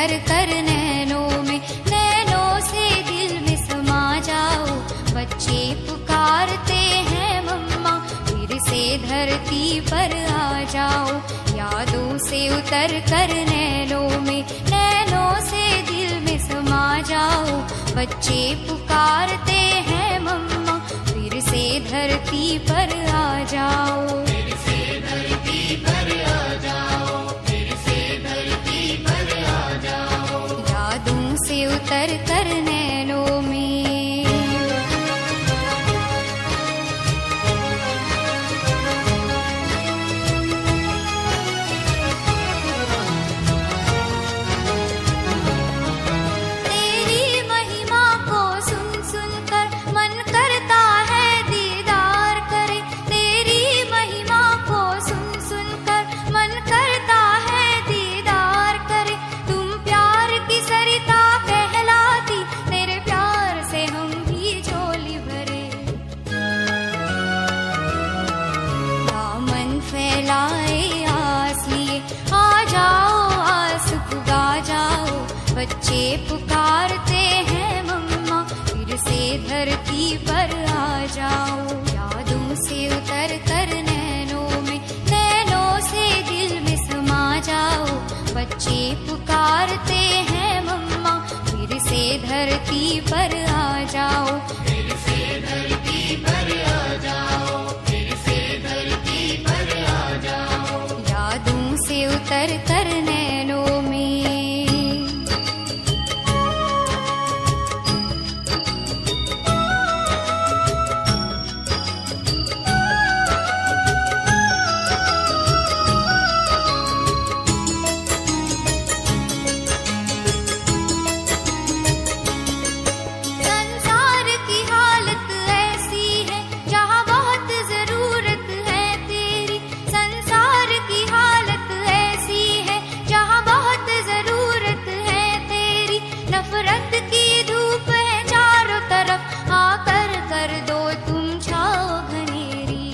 उतर कर नैनों में, नैनों से दिल में समा जाओ। बच्चे पुकारते हैं मम्मा, फिर से धरती पर आ जाओ। यादों से उतर कर नैनों में, नैनों से दिल में समा जाओ। बच्चे पुकारते हैं मम्मा, फिर से धरती पर आ जाओ। फिर से धरती पर आ जाओ, फिर से धरती पर आ जाओ। यादों से उतर कर नैनों में। तेरी महिमा को सुन सुन कर मन करता है दीदार करे। तेरी महिमा को सुन सुन कर मन करता है दीदार करे। तुम प्यार की सरिता कहलाती, तेरे प्यार से हम भी झोली भरे। दामन फैलाए आस लिए, आ जाओ आस पुगा जाओ। बच्चे पुकारते हैं मम्मा, फिर से धरती पर आ जाओ। यादों से उतर कर नैनों में, नैनों से दिल में समा जाओ। बच्चे पुकारते हैं मम्मा, फिर से धरती पर आ जाओ। फिर से धरती पर आ जाओ, फिर से धरती पर आ जाओ। यादों से उतर कर नैनों में। संसार की हालत ऐसी है जहाँ बहुत जरूरत है तेरी। संसार की हालत ऐसी है जहाँ बहुत जरूरत है तेरी। नफरत की धूप है चारों तरफ, आकर कर दो तुम छाओ घनेरी।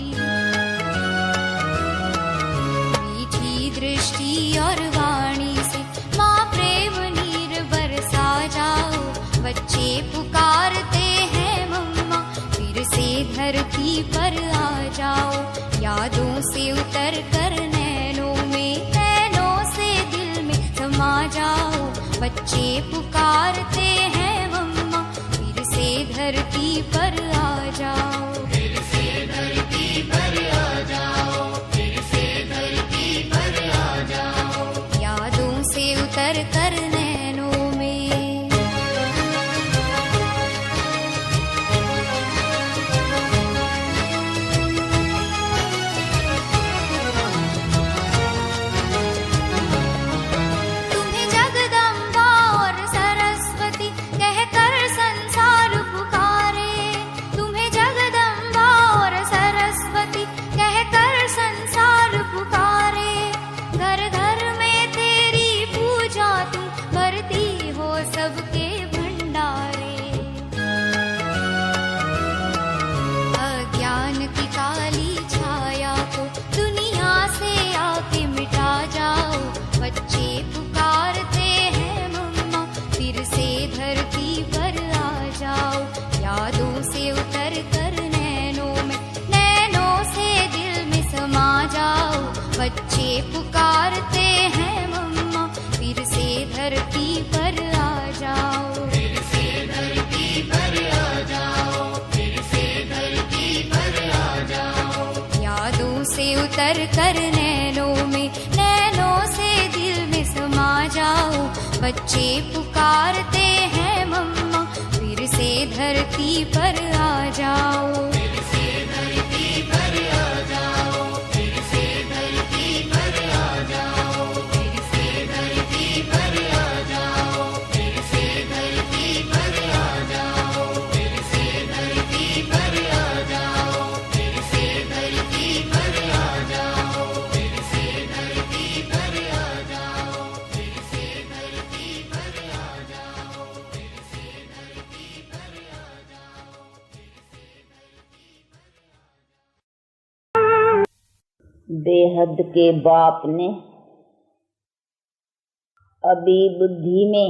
मीठी दृष्टि और वाणी से माँ प्रेम नीर बरसा जाओ। बच्चे पुकारते हैं मम्मा, फिर से धरती पर आ जाओ। यादों से उतर कर नैनों में, नैनों से दिल में समा जाओ। बच्चे पुकारते हैं मम्मा, फिर से धरती पर आ जाओ। फिर से धरती पर आ जाओ, फिर से धरती पर आ जाओ। यादों से उतर कर नैनों में। तुम्हें जगदम्बा और सरस्वती कहकर संसार पुकारे। तुम्हें जगदम्बा और सरस्वती कहकर संसार पुकारे। घर घर में तेरी पूजा तुम करती हो सबके भंडारे। अज्ञान की काली छाया को दुनिया से आके मिटा जाओ। बच्चे पुकारते हैं मम्मा, फिर से धरती पर आ जाओ। यादों से उतर कर नैनों में, नैनों से दिल में समा जाओ। बच्चे पुकारते हैं मम्मा, फिर से धरती पर आ जाओ। फिर से धरती पर आ जाओ, फिर से धरती पर आ जाओ। यादों से उतर कर नैनों में, नैनों से दिल में समा जाओ। बच्चे पुकारते हैं मम्मा, फिर से धरती पर आ जाओ। फिर से धरती पर आ जाओ, फिर से धरती पर आ जाओ। फिर से धरती पर आ जाओ, फिर से धरती पर आ जाओ। फिर से धरती पर आ जाओ, फिर से धरती पर आ जाओ। फिर से धरती पर आ जाओ, फिर से धरती पर आ जाओ। फिर से धरती पर आ जाओ। बेहद के बाप ने अभी बुद्धि में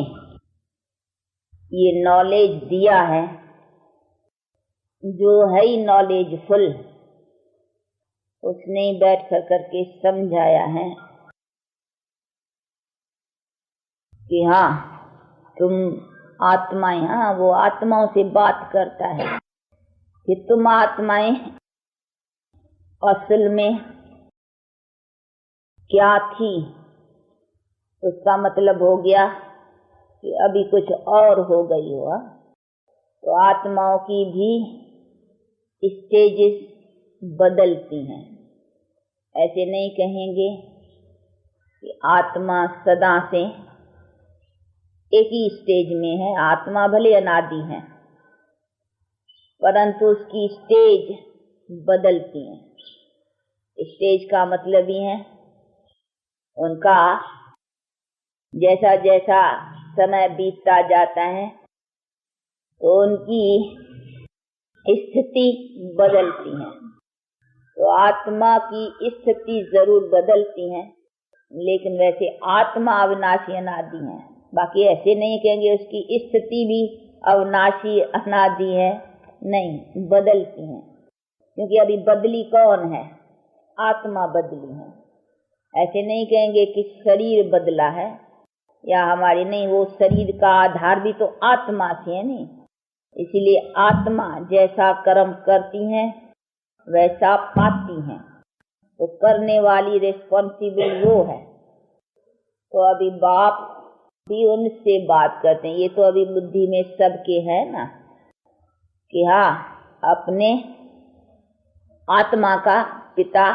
ये नॉलेज दिया है, जो है ही नॉलेजफुल, उसने ही बैठ कर करके समझाया है कि हाँ तुम आत्माएं, हाँ वो आत्माओं से बात करता है कि तुम आत्माएं असल में क्या थी। उसका मतलब हो गया कि अभी कुछ और हो गई हो। तो आत्माओं की भी स्टेजेस बदलती हैं। ऐसे नहीं कहेंगे कि आत्मा सदा से एक ही स्टेज में है। आत्मा भले अनादि है, परंतु उसकी स्टेज बदलती हैं। स्टेज का मतलब ही है उनका जैसा जैसा समय बीतता जाता है तो उनकी स्थिति बदलती है। तो आत्मा की स्थिति जरूर बदलती है, लेकिन वैसे आत्मा अविनाशी अनादि है। बाकी ऐसे नहीं कहेंगे उसकी स्थिति भी अविनाशी अनादि है, नहीं, बदलती है। क्योंकि अभी बदली कौन है? आत्मा बदली है। ऐसे नहीं कहेंगे कि शरीर बदला है या हमारी, नहीं, वो शरीर का आधार भी तो आत्मा से है नहीं। इसीलिए आत्मा जैसा कर्म करती हैं वैसा पाती हैं। तो करने वाली रिस्पॉन्सिबल वो है। तो अभी बाप भी उनसे बात करते हैं। ये तो अभी बुद्धि में सबके है ना कि हाँ अपने आत्मा का पिता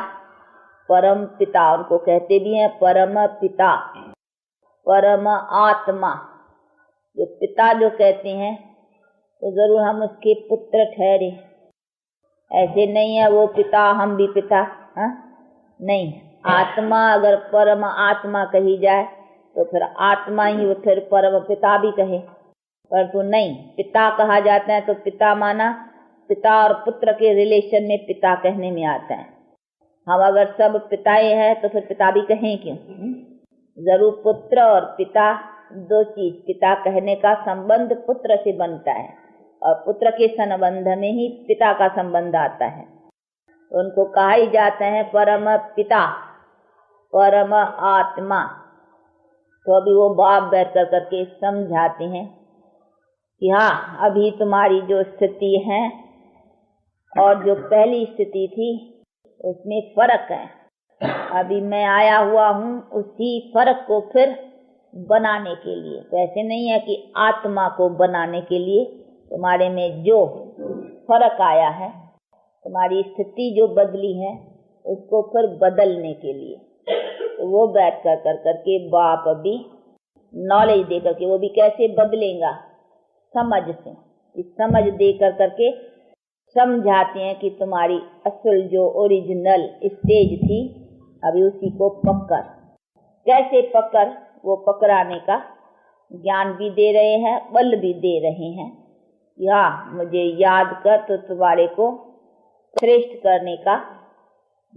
परम पिता, उनको कहते भी हैं परम पिता, परम आत्मा। जो पिता जो कहते हैं तो जरूर हम उसके पुत्र ठहरे। ऐसे नहीं है वो पिता हम भी पिता, हाँ नहीं। आत्मा अगर परम आत्मा कही जाए तो फिर आत्मा ही वो फिर परम पिता भी कहे, परंतु नहीं, पिता कहा जाता है तो पिता माना पिता और पुत्र के रिलेशन में पिता कहने में आता है। हम अगर सब पिताएं हैं तो फिर पिता भी कहें क्यों? जरूर पुत्र और पिता दो चीज, पिता कहने का संबंध पुत्र से बनता है और पुत्र के संबंध में ही पिता का संबंध आता है। तो उनको कहा ही जाता है परम पिता, परम आत्मा। तो अभी वो बाप बैठ कर करके समझाते हैं कि हाँ अभी तुम्हारी जो स्थिति है और जो पहली स्थिति थी उसमें फर्क है। अभी मैं आया हुआ हूँ उसी फर्क को फिर बनाने के लिए। तो ऐसे नहीं है कि आत्मा को बनाने के लिए, तुम्हारे में जो फर्क आया है, तुम्हारी स्थिति जो बदली है उसको फिर बदलने के लिए। तो वो बैठ कर करके बाप अभी नॉलेज दे करके, वो भी कैसे बदलेगा? समझ से। इस समझ दे कर करके समझाते हैं कि तुम्हारी असल जो ओरिजिनल स्टेज थी अभी उसी को पकड़। कैसे पकड़? वो पकड़ाने का ज्ञान भी दे रहे हैं, बल भी दे रहे हैं। या मुझे याद कर तो तुम्हारे को श्रेष्ठ करने का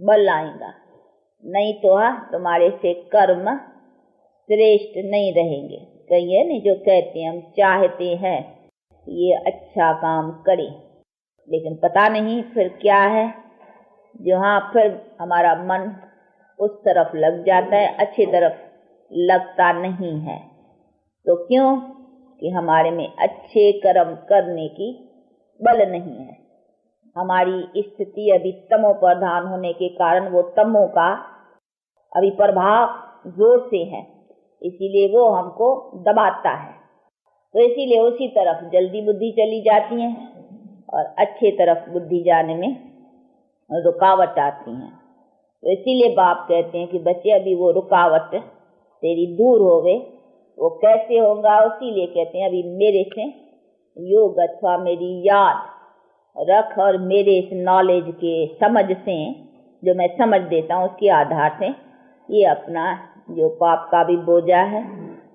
बल आएगा, नहीं तो हाँ तुम्हारे से कर्म श्रेष्ठ नहीं रहेंगे। कहिए नहीं, जो कहते हैं हम चाहते हैं ये अच्छा काम करें, लेकिन पता नहीं फिर क्या है जो हाँ फिर हमारा मन उस तरफ लग जाता है, अच्छी तरफ लगता नहीं है। तो क्यों? कि हमारे में अच्छे कर्म करने की बल नहीं है। हमारी स्थिति अभी तमो प्रधान होने के कारण वो तमो का अभी प्रभाव जोर से है, इसीलिए वो हमको दबाता है। तो इसीलिए उसी तरफ जल्दी बुद्धि चली जाती है और अच्छे तरफ बुद्धि जाने में रुकावट आती है। तो इसीलिए बाप कहते हैं कि बच्चे अभी वो रुकावट तेरी दूर हो गए। वो कैसे होगा? इसीलिए कहते हैं अभी मेरे से योग अथवा मेरी याद रख और मेरे इस नॉलेज के समझ से, जो मैं समझ देता हूँ उसके आधार से ये अपना जो पाप का भी बोझा है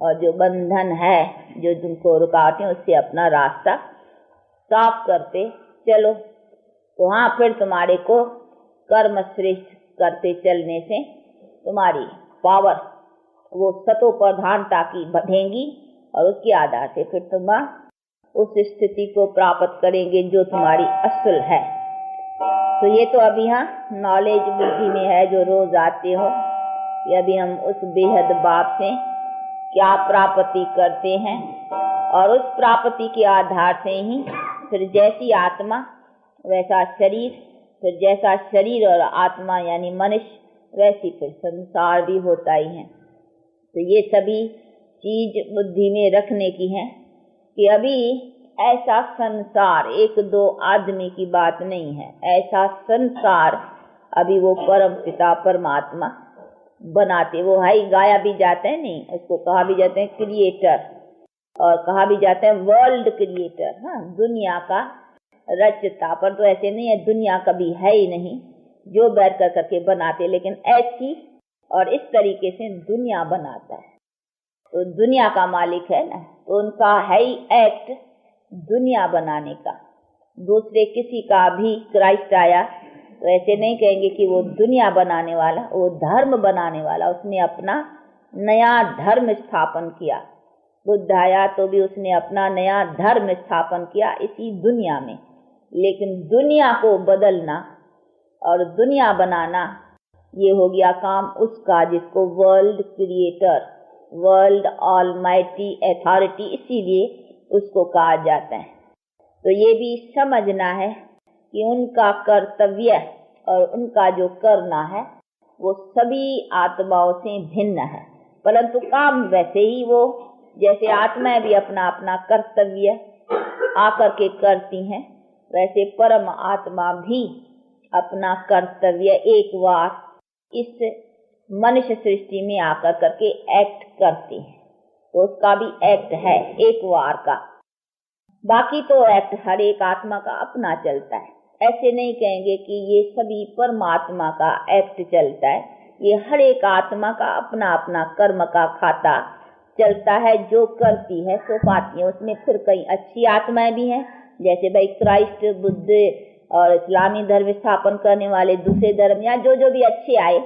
और जो बंधन है, जो जिनको रुकावटें, उससे अपना रास्ता साफ करते चलो। तो हाँ फिर तुम्हारे को कर्म श्रेष्ठ करते चलने से तुम्हारी पावर वो सतो प्रधानता की बढ़ेंगी और उसके आधार से फिर तुम उस स्थिति को प्राप्त करेंगे जो तुम्हारी असल है। तो ये तो अभी यहाँ नॉलेज बुद्धि में है जो रोज आते हो। ये अभी हम उस बेहद बाप से क्या प्राप्ति करते हैं और उस प्राप्ति के आधार से ही फिर जैसी आत्मा वैसा शरीर, फिर जैसा शरीर और आत्मा यानी मनुष्य वैसी फिर संसार भी होता ही है। तो ये सभी चीज बुद्धि में रखने की है कि अभी ऐसा संसार एक दो आदमी की बात नहीं है, ऐसा संसार अभी वो परम पिता परमात्मा बनाते। वो है ही, गाया भी जाते हैं नहीं, उसको कहा भी जाते हैं क्रिएटर और कहा भी जाता है वर्ल्ड क्रिएटर। हाँ, दुनिया का रचता, पर तो ऐसे नहीं है, दुनिया कभी है ही नहीं, जो बैठ कर करके बनाते, लेकिन ऐसी और इस तरीके से दुनिया बनाता है। तो दुनिया का मालिक है ना, तो उनका है ही एक्ट दुनिया बनाने का। दूसरे किसी का भी क्राइस्ट आया तो ऐसे नहीं कहेंगे कि वो दुनिया बनाने वाला, वो धर्म बनाने वाला, उसने अपना नया धर्म स्थापन किया। बुद्ध आया तो भी उसने अपना नया धर्म स्थापन किया इसी दुनिया में। लेकिन दुनिया को बदलना और दुनिया बनाना ये हो गया काम उसका, जिसको world creator, world almighty authority इसीलिए उसको कहा जाता है। तो ये भी समझना है कि उनका कर्तव्य और उनका जो करना है वो सभी आत्माओं से भिन्न है, परंतु काम वैसे ही वो, जैसे आत्माएं भी अपना अपना कर्तव्य आकर के करती हैं, वैसे परम आत्मा भी अपना कर्तव्य एक बार इस मनुष्य सृष्टि में आकर करके एक्ट करती है। तो उसका भी एक्ट है एक बार का, बाकी तो एक्ट हर एक आत्मा का अपना चलता है। ऐसे नहीं कहेंगे कि ये सभी परमात्मा का एक्ट चलता है, ये हर एक आत्मा का अपना अपना कर्म का खाता चलता है, जो करती है सो पाती है। उसमें फिर कई अच्छी आत्माएं भी हैं, जैसे भाई क्राइस्ट, बुद्ध और इस्लामी धर्म स्थापन करने वाले दूसरे धर्म या जो भी अच्छे आए,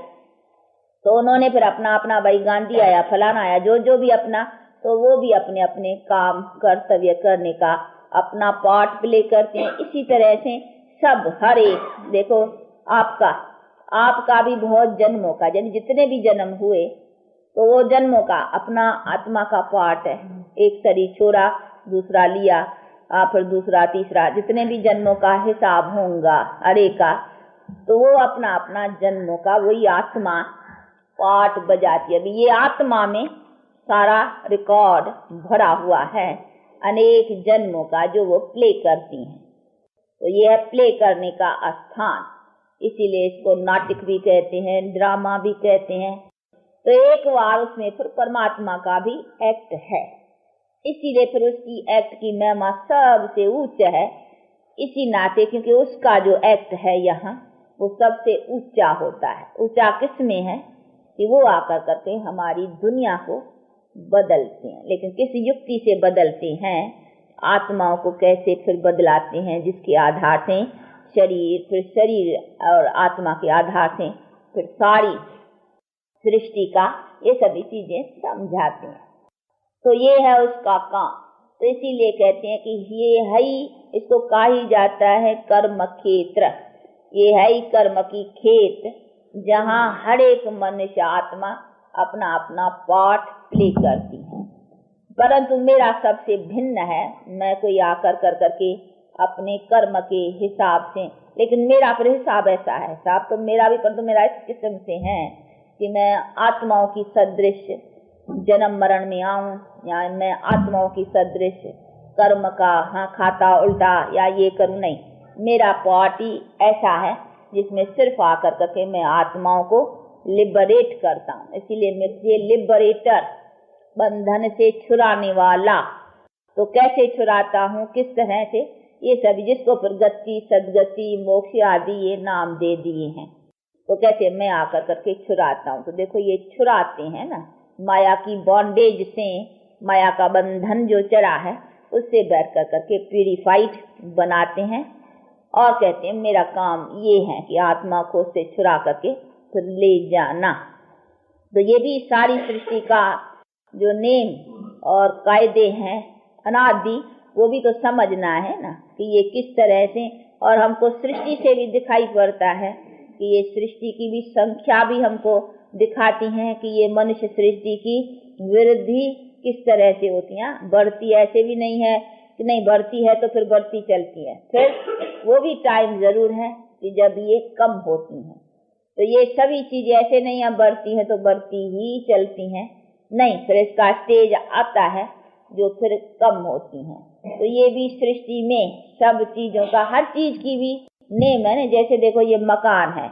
तो उन्होंने फिर अपना अपना, भाई गांधी आया, फलाना आया, जो भी अपना, तो वो भी अपने अपने काम कर्तव्य करने का अपना पार्ट प्ले करते हैं। इसी तरह से सब हर एक, देखो आपका भी बहुत जन्मों का, यानी जितने भी जन्म हुए तो वो जन्मों का अपना आत्मा का पार्ट है। एक शरीर छोड़ा, दूसरा लिया, फिर दूसरा, तीसरा, जितने भी जन्मों का हिसाब होगा अरे का, तो वो अपना अपना जन्मों का वही आत्मा पार्ट बजाती है। अभी ये आत्मा में सारा रिकॉर्ड भरा हुआ है अनेक जन्मों का जो वो प्ले करती हैं। तो ये है प्ले करने का स्थान, इसीलिए इसको नाटक भी कहते हैं, ड्रामा भी कहते हैं। तो एक बार उसमें फिर परमात्मा का भी एक्ट है, इसीलिए फिर उसकी एक्ट की महिमा सबसे ऊंचा है इसी नाते, क्योंकि उसका जो एक्ट है यहाँ वो सबसे ऊंचा होता है। ऊंचा किस में है कि वो आकर करके हमारी दुनिया को बदलते हैं। लेकिन किस युक्ति से बदलते हैं, आत्माओं को कैसे फिर बदलाते हैं, जिसके आधार से शरीर, फिर शरीर और आत्मा के आधार से फिर सारी सृष्टि का, ये सभी चीजें समझाते हैं। तो ये है उसका काम। तो इसीलिए कहते हैं कि ये है ही, इसको कहा ही जाता है कर्म क्षेत्र। ये है ही कर्म की खेत, जहाँ हर एक मनुष्य आत्मा अपना अपना पार्ट प्ले करती है। परंतु मेरा सबसे भिन्न है, मैं कोई आकर कर करके अपने कर्म के हिसाब से, लेकिन मेरा फिर हिसाब ऐसा है, हिसाब तो मेरा भी, परंतु मेरा इस किस्म से है कि मैं आत्माओं की सदृश जन्म मरण में आऊं, या मैं आत्माओं की सदृश कर्म का खाता उल्टा या ये करूं, नहीं। मेरा पार्ट ही ऐसा है जिसमें सिर्फ आकर करके मैं आत्माओं को लिबरेट करता हूँ। इसीलिए मुझे लिबरेटर, बंधन से छुड़ाने वाला। तो कैसे छुड़ाता हूँ, किस तरह से, ये सभी जिसको फिर गति, सदगति, मोक्ष आदि ये नाम दे दिए हैं। तो कैसे मैं आकर करके छुड़ाता हूँ। तो देखो ये छुड़ाते हैं ना, माया की बॉन्डेज से, माया का बंधन जो चढ़ा है उससे बैठ कर करके प्यूरिफाइड बनाते हैं। और कहते हैं मेरा काम ये है कि आत्मा को उससे छुड़ा करके फिर ले जाना। तो ये भी सारी सृष्टि का जो नेम और कायदे हैं अनादि, वो भी तो समझना है ना कि ये किस तरह से, और हमको सृष्टि से भी दिखाई पड़ता है कि ये सृष्टि की भी संख्या भी हमको दिखाती हैं कि ये मनुष्य सृष्टि की वृद्धि किस तरह से होती है। बढ़ती ऐसे भी नहीं है कि नहीं बढ़ती है तो फिर बढ़ती चलती है, फिर वो भी टाइम जरूर है कि जब ये कम होती हैं। तो ये सभी चीजें ऐसे नहीं है बढ़ती हैं तो बढ़ती ही चलती हैं, नहीं, फिर इसका स्टेज आता है जो फिर कम होती हैं। तो ये भी सृष्टि में सब चीजों का, हर चीज की भी नेम है ना। जैसे देखो ये मकान है,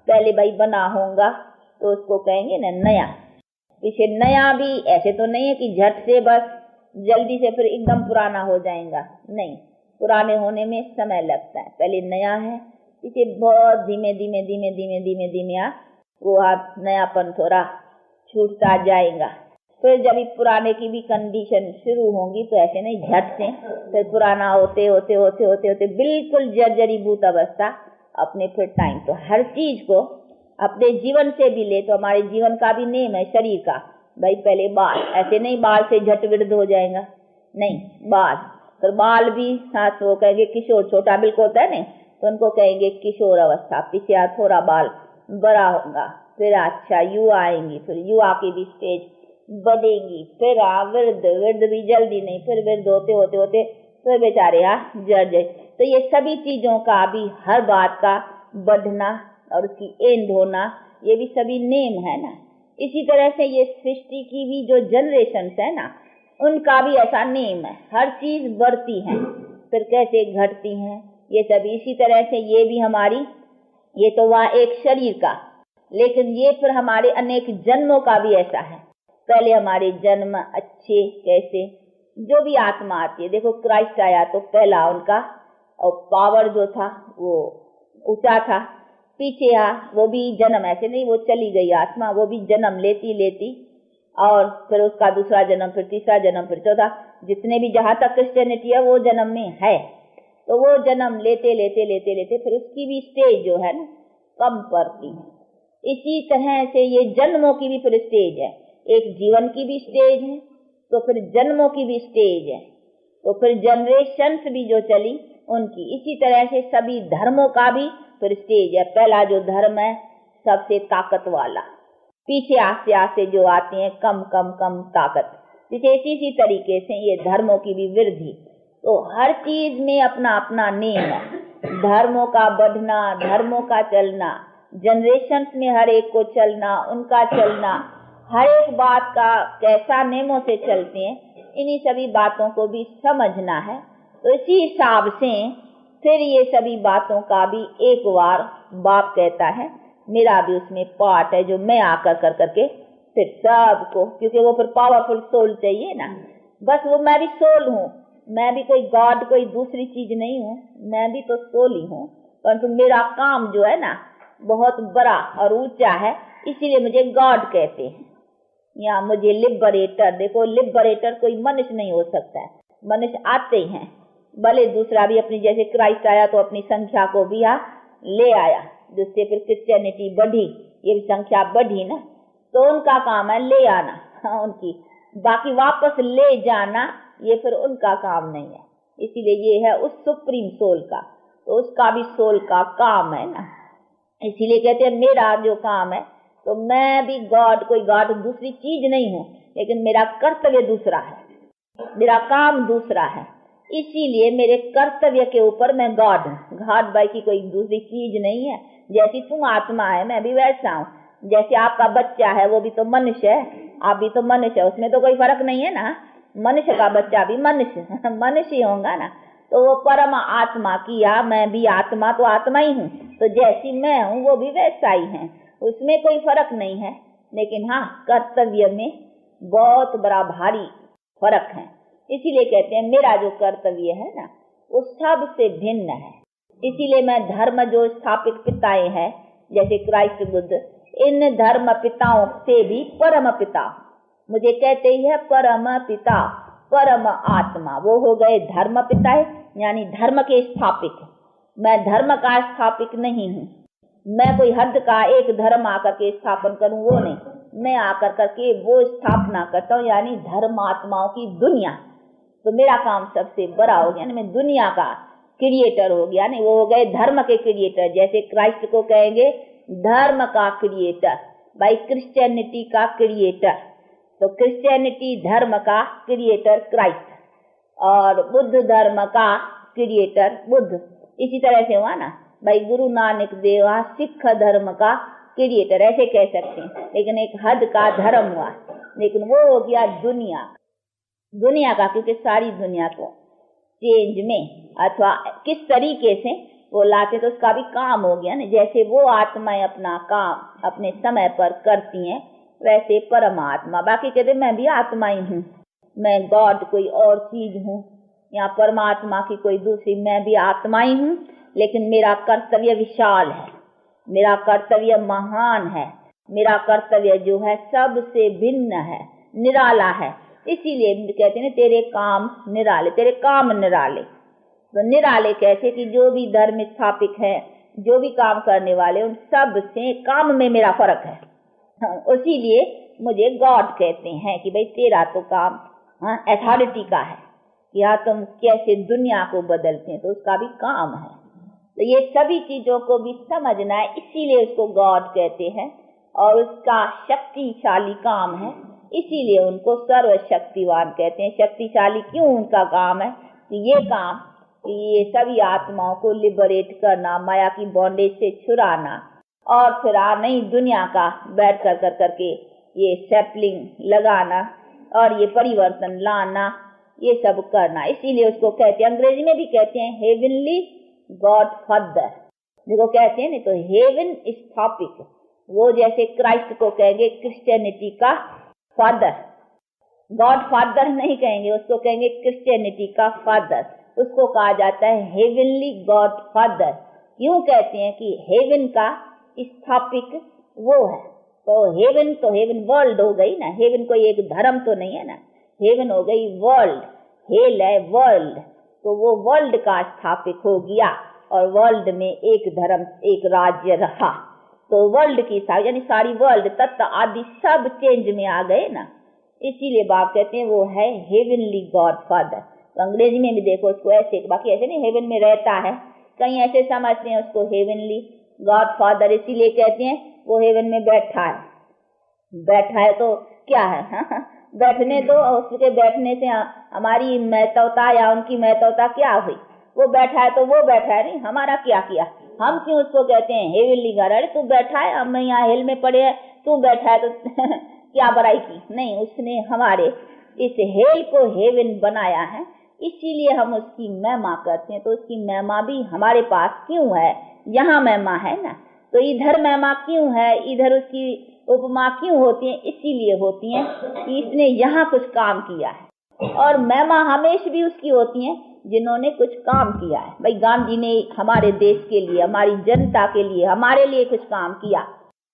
पहले भाई बना होगा तो उसको कहेंगे ना नया, पीछे नया भी ऐसे तो नहीं है कि झट से बस जल्दी से फिर एकदम पुराना हो जाएगा, नहीं, पुराने होने में समय लगता है। पहले नया है, पीछे बहुत धीमे धीमे धीमे धीमे धीमे धीमे वो नयापन थोड़ा छूटता जाएगा। फिर जब पुराने की भी कंडीशन शुरू होंगी तो ऐसे नहीं झट से फिर पुराना होते होते होते होते होते बिल्कुल जर्जरीभूत अवस्था अपने फिर टाइम। तो हर चीज को अपने जीवन से भी ले तो हमारे जीवन का भी नेम है शरीर का, भाई पहले बाल, ऐसे नहीं बाल से झट वृद्ध हो जाएगा, नहीं, बाल, फिर बाल भी साथ वो कहेंगे किशोर, छोटा बिल्कुल होता है नहीं तो उनको कहेंगे किशोर अवस्था, पीछे थोड़ा बाल बड़ा होगा, फिर अच्छा युवा आएंगी, फिर युवा की भी स्टेज बढ़ेंगी, फिर वृद्ध, वृद्ध भी जल्दी नहीं, फिर वृद्ध होते होते होते फिर बेचारे जड़ जाए। तो ये सभी चीजों का भी हर बात का बढ़ना और उसकी एंड होना, ये भी सभी नेम है ना। इसी तरह से ये सृष्टि की भी जो जनरेशन है ना, उनका भी ऐसा नेम है, हर चीज बढ़ती है फिर कैसे घटती हैं, ये सब इसी तरह से ये भी हमारी, ये तो वहाँ एक शरीर का, लेकिन ये फिर हमारे अनेक जन्मों का भी ऐसा है। पहले हमारे जन्म अच्छे कैसे, जो भी आत्मा आती है, देखो क्राइस्ट आया तो पहला उनका और पावर जो था वो ऊंचा था, पीछे वो भी जन्म ऐसे नहीं, वो चली गई आत्मा, वो भी जन्म लेती लेती और फिर उसका दूसरा जन्म, फिर तीसरा जन्म, फिर चौथा, जितने भी जहाँ तक क्रिश्चियनिटी है वो जन्म में है। तो वो जन्म लेते लेते लेते लेते फिर उसकी भी स्टेज जो है ना कम पड़ती है। इसी तरह से ये जन्मों की भी फिर स्टेज है, एक जीवन की भी स्टेज है तो फिर जन्मों की भी स्टेज है, तो फिर जनरेशन्स भी जो चली उनकी, इसी तरह से सभी धर्मों का भी फिर स्टेज है। पहला जो धर्म है सबसे ताकत वाला, पीछे आस्ते आस्ते जो आते हैं कम कम कम ताकत, इसी तरीके से ये धर्मों की भी वृद्धि। तो हर चीज में अपना अपना नेम है, धर्मों का बढ़ना, धर्मों का चलना, जनरेशन्स में हर एक को चलना, उनका चलना, हर एक बात का कैसा नेमों से चलते हैं, इन्हीं सभी बातों को भी समझना है। तो इसी हिसाब से फिर ये सभी बातों का भी एक बार बाप कहता है मेरा भी उसमें पार्ट है, जो मैं आकर कर करके फिर सबको, क्योंकि वो फिर पावरफुल सोल चाहिए ना, बस वो मैं भी सोल हूँ, मैं भी कोई गॉड कोई दूसरी चीज नहीं हूँ, मैं भी तो सोल ही हूँ, परंतु मेरा काम जो है ना बहुत बड़ा और ऊंचा है, इसीलिए मुझे गॉड कहते हैं, या मुझे लिबरेटर। देखो लिबरेटर कोई मनुष्य नहीं हो सकता है, मनुष्य आते हैं, भले दूसरा भी अपनी, जैसे क्राइस्ट आया तो अपनी संख्या को भी ले आया, जिससे फिर क्रिश्चियनिटी बढ़ी, ये भी संख्या बढ़ी ना, तो उनका काम है ले आना उनकी, बाकी वापस ले जाना ये फिर उनका काम नहीं है। इसीलिए ये है उस सुप्रीम सोल का, तो उसका भी सोल का काम है ना, इसीलिए कहते हैं मेरा जो काम है, तो मैं भी गॉड कोई गॉड दूसरी चीज नहीं हूँ, लेकिन मेरा कर्तव्य दूसरा है, मेरा काम दूसरा है, इसीलिए मेरे कर्तव्य के ऊपर मैं गॉड हूँ। गॉड भाई की कोई दूसरी चीज नहीं है, जैसी तुम आत्मा है मैं भी वैसा हूँ, जैसे आपका बच्चा है वो भी तो मनुष्य है, आप भी तो मनुष्य है, उसमें तो कोई फर्क नहीं है ना, मनुष्य का बच्चा भी मनुष्य मनुष्य होगा ना। तो वो परम आत्मा की मैं भी आत्मा तो आत्मा ही हूँ, तो जैसी मैं हूँ वो भी वैसा ही है, उसमें कोई फर्क नहीं है, लेकिन हाँ कर्तव्य में बहुत बड़ा भारी फर्क है। इसीलिए कहते हैं मेरा जो कर्तव्य है ना वो सबसे भिन्न है। इसीलिए मैं धर्म जो स्थापित पिताएं हैं जैसे क्राइस्ट बुद्ध, इन धर्म पिताओं से भी परम पिता, मुझे कहते ही है परम पिता, परम आत्मा, वो हो गए धर्म पिता है, यानी धर्म के स्थापित। मैं धर्म का स्थापित नहीं हूँ, मैं कोई हद का एक धर्म आकर के स्थापन करूँ वो नहीं, मैं आकर करके वो स्थापना करता हूँ, यानी धर्मात्माओं की दुनिया। तो मेरा काम सबसे बड़ा हो गया ना, मैं दुनिया का क्रिएटर हो गया। नहीं, वो हो गए धर्म के क्रिएटर। जैसे क्राइस्ट को कहेंगे धर्म का क्रिएटर, भाई क्रिश्चियनिटी का क्रिएटर। तो क्रिश्चियनिटी धर्म का क्रिएटर क्राइस्ट, और बुद्ध धर्म का क्रिएटर बुद्ध। इसी तरह से हुआ ना भाई, गुरु नानक देव सिख धर्म का क्रिएटर, ऐसे कह सकते हैं। लेकिन एक हद का धर्म हुआ, लेकिन वो हो गया दुनिया का, क्योंकि सारी दुनिया को चेंज में अथवा किस तरीके से वो लाते, तो उसका भी काम हो गया ना। जैसे वो आत्माएं अपना काम अपने समय पर करती हैं, वैसे परमात्मा बाकी कहते मैं भी आत्मा ही हूँ, मैं गॉड कोई और चीज हूँ, या परमात्मा की कोई दूसरी, मैं भी आत्मा ही हूँ। लेकिन मेरा कर्तव्य विशाल है, मेरा कर्तव्य महान है, मेरा कर्तव्य जो है सबसे भिन्न है, निराला है। इसीलिए कहते हैं तेरे काम निराले, तेरे काम निराले। तो निराले कैसे कि जो भी धर्म स्थापित है, जो भी काम करने वाले, उन सब से काम में मेरा फर्क है। इसीलिए मुझे गॉड कहते हैं कि भाई तेरा तो काम अथॉरिटी का है, कि हाँ तुम कैसे दुनिया को बदलते हैं, तो उसका भी काम है। तो ये सभी चीजों को भी समझना है, इसीलिए उसको गॉड कहते हैं। और उसका शक्तिशाली काम है, इसीलिए उनको सर्वशक्तिवान कहते हैं। शक्तिशाली क्यों उनका काम है? कि ये काम कि ये सभी आत्माओं को लिबरेट करना, माया की बॉन्डेज से छुड़ाना, और फिर नई दुनिया का बैठ कर करके ये सेटलिंग लगाना और ये परिवर्तन लाना, ये सब करना। इसीलिए उसको कहते हैं, अंग्रेजी में भी कहते हैं हेवनली गॉड फादर, जिसको कहते हैं नहीं तो हेवन स्थापित। वो जैसे क्राइस्ट को कहेंगे क्रिश्चियनिटी का फादर, गॉड फादर नहीं कहेंगे, उसको कहेंगे क्रिश्चियनिटी का फादर। उसको कहा जाता है हेवनली गॉड फादर। क्यों कहते हैं कि हेवन का स्थापित वो है। तो हेवन वर्ल्ड हो गई ना, हेवन कोई एक धर्म तो नहीं है ना, हेवन हो गई वर्ल्ड, हेल है वर्ल्ड। तो वो वर्ल्ड का स्थापित हो गया, और वर्ल्ड में एक धर्म एक राज्य रहा। तो वर्ल्ड की यानी सारी वर्ल्ड तत्व आदि सब चेंज में आ गए ना, इसीलिए बाप कहते हैं वो है हेवनली गॉड फादर। तो अंग्रेजी में भी देखो उसको ऐसे, बाकी ऐसे नहीं हेवन में रहता है, कहीं ऐसे समझते हैं उसको हेवनली गॉड फादर, इसीलिए कहते हैं वो हेवन में बैठा है। बैठा है तो क्या है बैठने दो, उसके बैठने से हमारी महत्वता या उनकी महत्वता क्या हुई? वो बैठा है तो वो बैठा है, नहीं हमारा क्या किया? हम क्यों उसको कहते हैं हेवनली गॉड? अरे तू बैठा है, हम यहाँ हेल में पड़े हैं, तू बैठा है तो क्या बुराई की? नहीं, उसने हमारे इस हेल को हेवन बनाया है, इसीलिए हम उसकी महिमा करते हैं। तो उसकी महिमा भी हमारे पास क्यों है? यहाँ महिमा है ना, तो इधर महिमा क्यों है? इधर उसकी उपमा क्यों होती है? इसीलिए होती है कि इसने यहाँ कुछ काम किया है, और महिमा हमेशा भी उसकी होती है जिन्होंने कुछ काम किया है। भाई गांधी ने हमारे देश के लिए, हमारी जनता के लिए, हमारे लिए कुछ काम किया।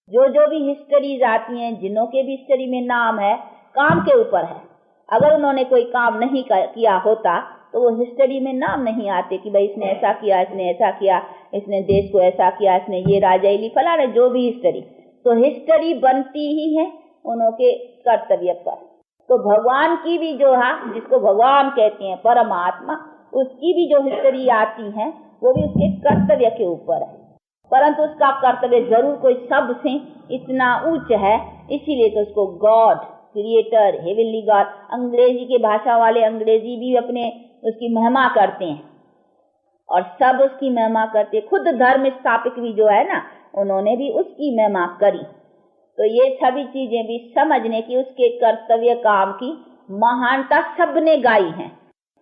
जो भी हिस्ट्रीज आती हैं, जिन्हों के भी हिस्ट्री में नाम है, काम के ऊपर है। अगर उन्होंने कोई काम नहीं किया होता तो वो हिस्ट्री में नाम नहीं आते कि भाई इसने ऐसा किया, इसने ऐसा किया, इसने देश को ऐसा किया, इसने ये राजा ली फलाना, जो भी हिस्ट्री। तो हिस्ट्री बनती ही है उनके कर्तव्य पर। तो भगवान की भी जो है, जिसको भगवान कहते हैं परमात्मा, उसकी भी जो हिस्ट्री आती है वो भी उसके कर्तव्य के ऊपर है। परंतु उसका कर्तव्य जरूर कोई सबसे इतना उच्च है, इसीलिए तो उसको गॉड क्रिएटर हेवनली गॉड। अंग्रेजी के भाषा वाले अंग्रेजी भी अपने उसकी महिमा करते हैं, और सब उसकी महिमा करते हैं। खुद धर्म स्थापक भी जो है ना, उन्होंने भी उसकी महिमा करी। तो ये सभी चीजें भी समझने की, उसके कर्तव्य काम की महानता सबने गाई है।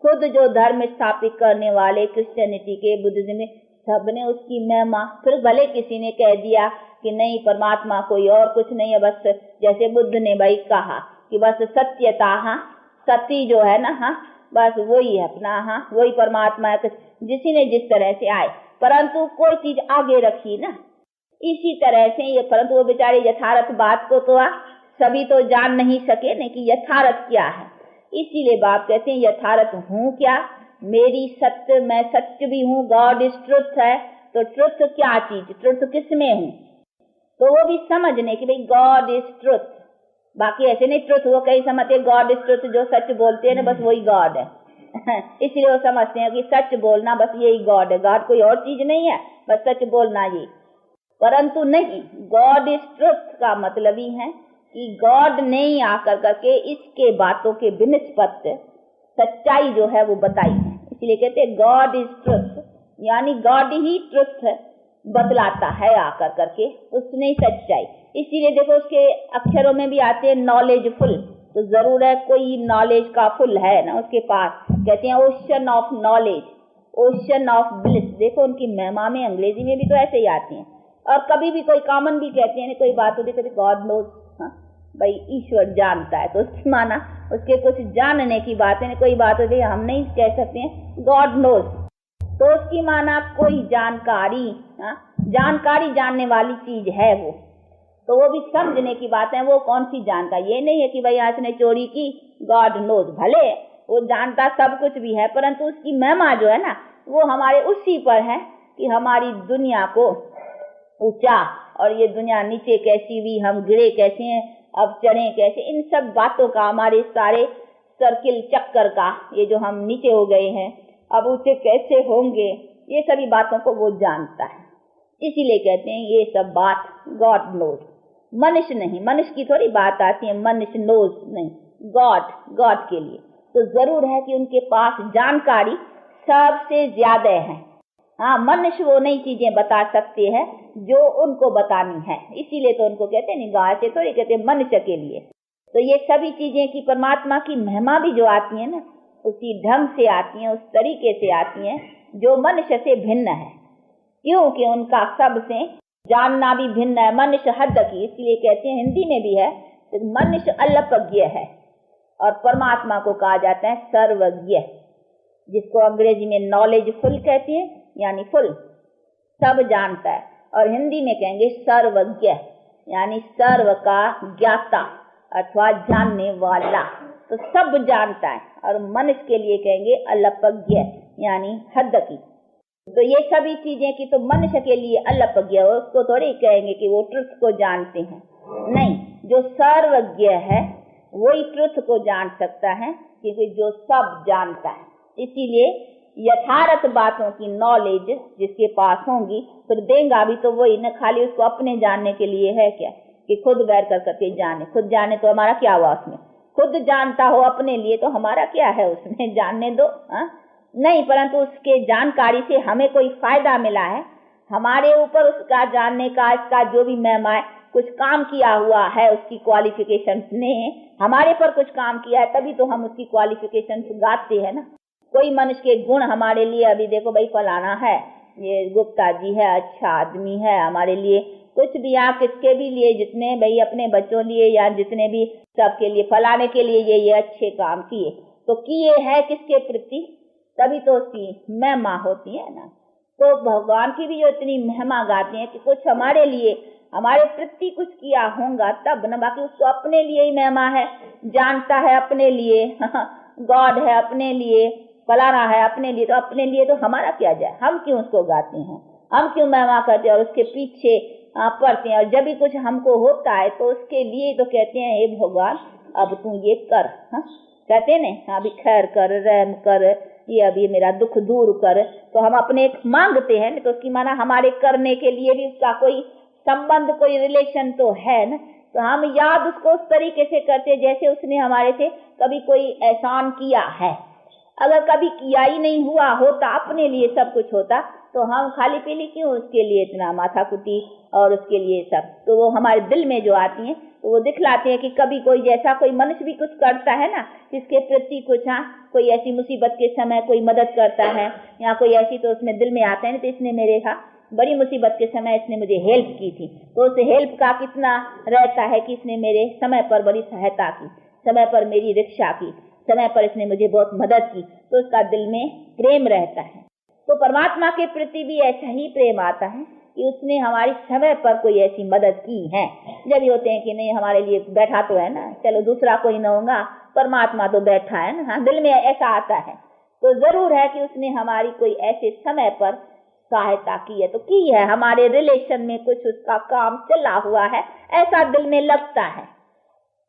खुद जो धर्म स्थापित करने वाले क्रिश्चियनिटी के, बुद्धिज्म में, सबने उसकी महिमा। फिर भले किसी ने कह दिया कि नहीं परमात्मा कोई और कुछ नहीं है, बस जैसे बुद्ध ने भाई कहा कि बस सत्यता, हाँ सत्य जो है ना, हाँ बस वही है अपना, हाँ वही परमात्मा है, जिसी ने जिस तरह से आए, परंतु कोई चीज आगे रखी ना, इसी तरह से ये। परंतु वो बेचारे यथार्थ बात को तो सभी तो जान नहीं सके न कि यथार्थ क्या है। इसीलिए बाप कहते हैं यथार्थ हूँ क्या? मेरी सत्य, मैं सत्य भी हूँ, गॉड इज ट्रुथ है। तो ट्रुथ क्या चीज, ट्रुथ किस में हूँ? तो वो भी समझने कि भाई गॉड इज ट्रुथ, बाकी ऐसे नहीं ट्रुथ, वो कहीं समझते गॉड इज ट्रुथ, जो सच बोलते हैं ना बस वही गॉड है इसलिए वो समझते हैं कि सच बोलना बस यही गॉड है, गॉड कोई और चीज नहीं है, बस सच बोलना ये। परंतु नहीं, गॉड इज ट्रुथ का मतलब ही है कि गॉड ने आकर करके इसके बातों के बिनिस्बत सच्चाई जो है वो बताई है। इसलिए कहते हैं गॉड इज ट्रुथ, यानी गॉड ही ट्रुथ बतलाता है आकर करके, उसने ही सच्चाई। इसीलिए देखो उसके अक्षरों में भी आते हैं नॉलेजफुल, तो जरूर है कोई नॉलेज का फुल है ना उसके पास। कहते हैं ocean of knowledge, ocean of bliss. देखो उनकी महिमा में अंग्रेजी में भी तो ऐसे ही आती हैं। और कभी भी कोई कॉमन भी कहते हैं, कोई बात होती है गॉड नोज, भाई ईश्वर जानता है, तो उसकी माना उसके कुछ जानने की बात है। कोई बात होती है हम नहीं कह सकते हैं गॉड नोज, तो उसकी माना कोई जानकारी, जानकारी जानने वाली चीज है वो, तो वो भी समझने की बात है। वो कौन सी जानकारी, ये नहीं है कि भाई आज ने चोरी की, गॉड नोज, भले वो जानता सब कुछ भी है, परंतु उसकी महिमा जो है ना वो हमारे उसी पर है कि हमारी दुनिया को ऊंचा और ये दुनिया नीचे कैसी हुई, हम गिरे कैसे हैं, अब चढ़े कैसे, इन सब बातों का, हमारे सारे सर्किल चक्कर का, ये जो हम नीचे हो गए हैं अब ऊंचे कैसे होंगे, ये सभी बातों को वो जानता है। इसीलिए कहते हैं ये सब बात गॉड नोज। मनुष्य नहीं, मनुष्य की थोड़ी बात आती है, मनुष्य नोज नहीं, गॉड, गॉड के लिए तो जरूर है कि उनके पास जानकारी सबसे ज्यादा है। हाँ, मनुष्य वो नई चीजें बता सकते हैं जो उनको बतानी है, इसीलिए तो उनको कहते हैं निगाह से थोड़ी कहते हैं मनुष्य के लिए। तो ये सभी चीजें की परमात्मा की महिमा भी जो आती है ना उसी ढंग से आती हैं, उस तरीके से आती हैं जो मनुष्य से भिन्न है, क्योंकि उनका सबसे जानना भी भिन्न है। मनुष्य हद की, इसलिए कहते हैं हिंदी में भी है तो मनुष्य अल्पज्ञ है और परमात्मा को कहा जाता है सर्वज्ञ, जिसको अंग्रेजी में नॉलेजफुल कहते हैं, यानी फुल, सब जानता है। और हिंदी में कहेंगे सर्वज्ञ, यानी सर्व का ज्ञाता अथवा जानने वाला, तो सब जानता है। और मनुष्य के लिए कहेंगे अल्पज्ञ, यानी हद की। तो ये सभी चीजें की तो मनुष्य के लिए अल्पज्ञ, उसको थोड़ी कहेंगे कि वो ट्रुथ को जानते हैं, नहीं, जो सर्वज्ञ है वही ट्रुथ को जान सकता है, क्योंकि जो सब जानता है। इसीलिए यथार्थ बातों की नॉलेज जिसके पास होंगी फिर देगा भी तो वही न, खाली उसको अपने जानने के लिए है क्या कि खुद बैठ कर करके जाने, खुद जाने तो हमारा क्या हुआ उसमें, खुद जानता हो अपने लिए तो हमारा क्या है उसमें, जानने दो, नहीं, परंतु उसके जानकारी से हमें कोई फायदा मिला है, हमारे ऊपर उसका जानने का, इसका जो भी महिमा है, कुछ काम किया हुआ है, उसकी क्वालिफिकेशन ने हमारे पर कुछ काम किया है, तभी तो हम उसकी क्वालिफिकेशन गाते हैं ना। कोई मनुष्य के गुण हमारे लिए, अभी देखो भाई फलाना है, ये गुप्ता जी है, अच्छा आदमी है, हमारे लिए कुछ भी, आप किसके भी लिए, जितने भाई अपने बच्चों लिए या जितने भी सबके लिए, फलाने के लिए ये अच्छे काम किए, तो किए है किसके प्रति, तभी तो उसकी महिमा होती है ना। तो भगवान की भी जो इतनी महिमा गाते हैं कि कुछ हमारे लिए, हमारे प्रति कुछ किया होगा तब न, बाकी उसको अपने लिए ही महिमा है, जानता है अपने लिए, गॉड है अपने लिए, फलाना है अपने लिए, तो अपने लिए तो हमारा क्या जाए, हम क्यों उसको गाते हैं, हम क्यों महिमा करते हैं और उसके पीछे पड़ते हैं। और जब भी कुछ हमको होता है तो उसके लिए तो कहते हैं हे भगवान अब तू ये कर, कहते हैं ना अभी खैर कर, रहम कर, ये अभी मेरा दुख दूर कर, तो हम अपने एक मांगते हैं तो उसकी माना हमारे करने के लिए भी उसका कोई संबंध, कोई रिलेशन तो है ना, तो हम याद उसको उस तरीके से करते जैसे उसने हमारे से कभी कोई एहसान किया है। अगर कभी किया ही नहीं हुआ होता, अपने लिए सब कुछ होता, तो हम खाली पीली क्यों उसके लिए इतना माथा कुटी और उसके लिए सब, तो वो हमारे दिल में जो आती हैं तो वो दिखलाते हैं कि कभी कोई जैसा कोई मनुष्य भी कुछ करता है ना जिसके प्रति कुछ, कोई ऐसी मुसीबत के समय कोई मदद करता है या कोई ऐसी, तो उसमें दिल में आता है ना, तो इसने मेरे बड़ी मुसीबत के समय इसने मुझे हेल्प की थी, तो उस हेल्प का कितना रहता है कि इसने मेरे समय पर बड़ी सहायता की, समय पर मेरी रक्षा की, समय पर इसने मुझे बहुत मदद की, तो उसका दिल में प्रेम रहता है। तो परमात्मा के प्रति भी ऐसा ही प्रेम आता है कि उसने हमारी समय पर कोई ऐसी मदद की है। जब ये होते हैं कि नहीं हमारे लिए बैठा तो है ना, चलो दूसरा कोई न होगा, परमात्मा तो बैठा है ना, दिल में ऐसा आता है, तो जरूर है कि उसने हमारी कोई ऐसे समय पर सहायता की है, तो की है, हमारे रिलेशन में कुछ उसका काम चला हुआ है, ऐसा दिल में लगता है।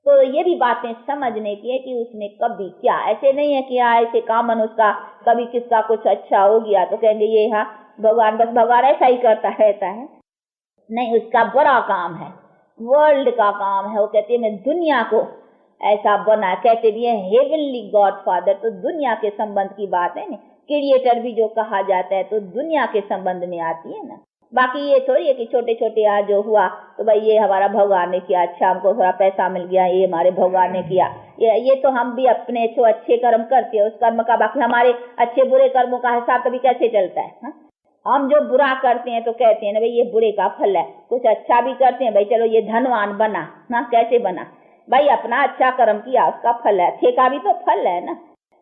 तो ये भी बातें समझने की है कि उसने कभी क्या, ऐसे नहीं है कि हाँ ऐसे कामन उसका कभी किसका कुछ अच्छा हो गया तो कहेंगे ये हाँ भगवान, बस भगवान ऐसा ही करता रहता है। नहीं, उसका बड़ा काम है, वर्ल्ड का काम है। वो कहते हैं मैं दुनिया को ऐसा बना, कहते भी है हेवनली गॉड फादर, तो दुनिया के संबंध की बात है ना। क्रिएटर भी जो कहा जाता है तो दुनिया के संबंध में आती है ना। बाकी ये थोड़ी है कि छोटे छोटे आज जो हुआ तो भाई ये हमारा भगवान ने किया, अच्छा हमको थोड़ा पैसा मिल गया, ये हमारे भगवान ने किया। ये तो हम भी अपने जो अच्छे कर्म करते हैं उस कर्म का, बाकी हमारे अच्छे बुरे कर्मों का हिसाब कभी कैसे चलता है हा? हम जो बुरा करते हैं तो कहते हैं ना भाई ये बुरे का फल है, कुछ अच्छा भी करते हैं भाई चलो ये धनवान बना ना, कैसे बना भाई अपना अच्छा कर्म किया उसका फल है, अच्छे का भी तो फल है ना।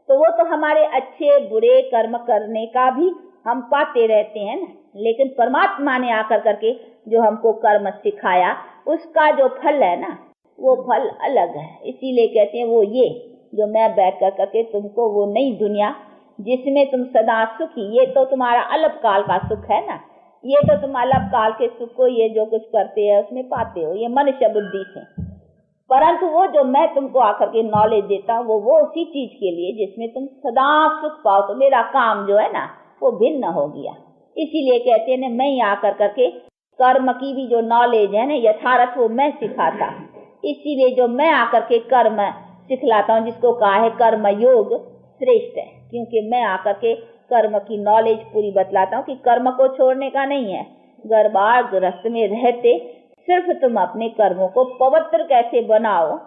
तो वो तो हमारे अच्छे बुरे कर्म करने का भी हम पाते रहते हैं ना, लेकिन परमात्मा ने आकर करके जो हमको कर्म सिखाया उसका जो फल है ना वो फल अलग है। इसीलिए कहते हैं वो ये जो मैं बैठ कर करके तुमको वो नई दुनिया जिसमें तुम सदा सुखी, ये तो तुम्हारा अलग काल का सुख है ना, ये तो तुम अलग काल के सुख को ये जो कुछ करते हैं उसमें पाते हो, ये मनुष्य बुद्धि से। परंतु वो जो मैं तुमको आकर के नॉलेज देता हूँ वो उसी चीज के लिए जिसमें तुम सदा सुख पाओ। तो मेरा काम जो है ना वो भिन्न हो गया। इसीलिए कहते हैं ना मैं ही आकर करके कर्म की भी जो नॉलेज है ना यथार्थ वो मैं सिखाता हूँ। इसीलिए जो मैं आकर के कर्म सिखलाता हूँ, जिसको कहा है कर्म योग श्रेष्ठ है, क्योंकि मैं आकर के कर्म की नॉलेज पूरी बतलाता हूँ कि कर्म को छोड़ने का नहीं है। गर्भार गृहस्थ में रहते सिर्फ तुम अपने कर्मों को पवित्र कैसे बनाओ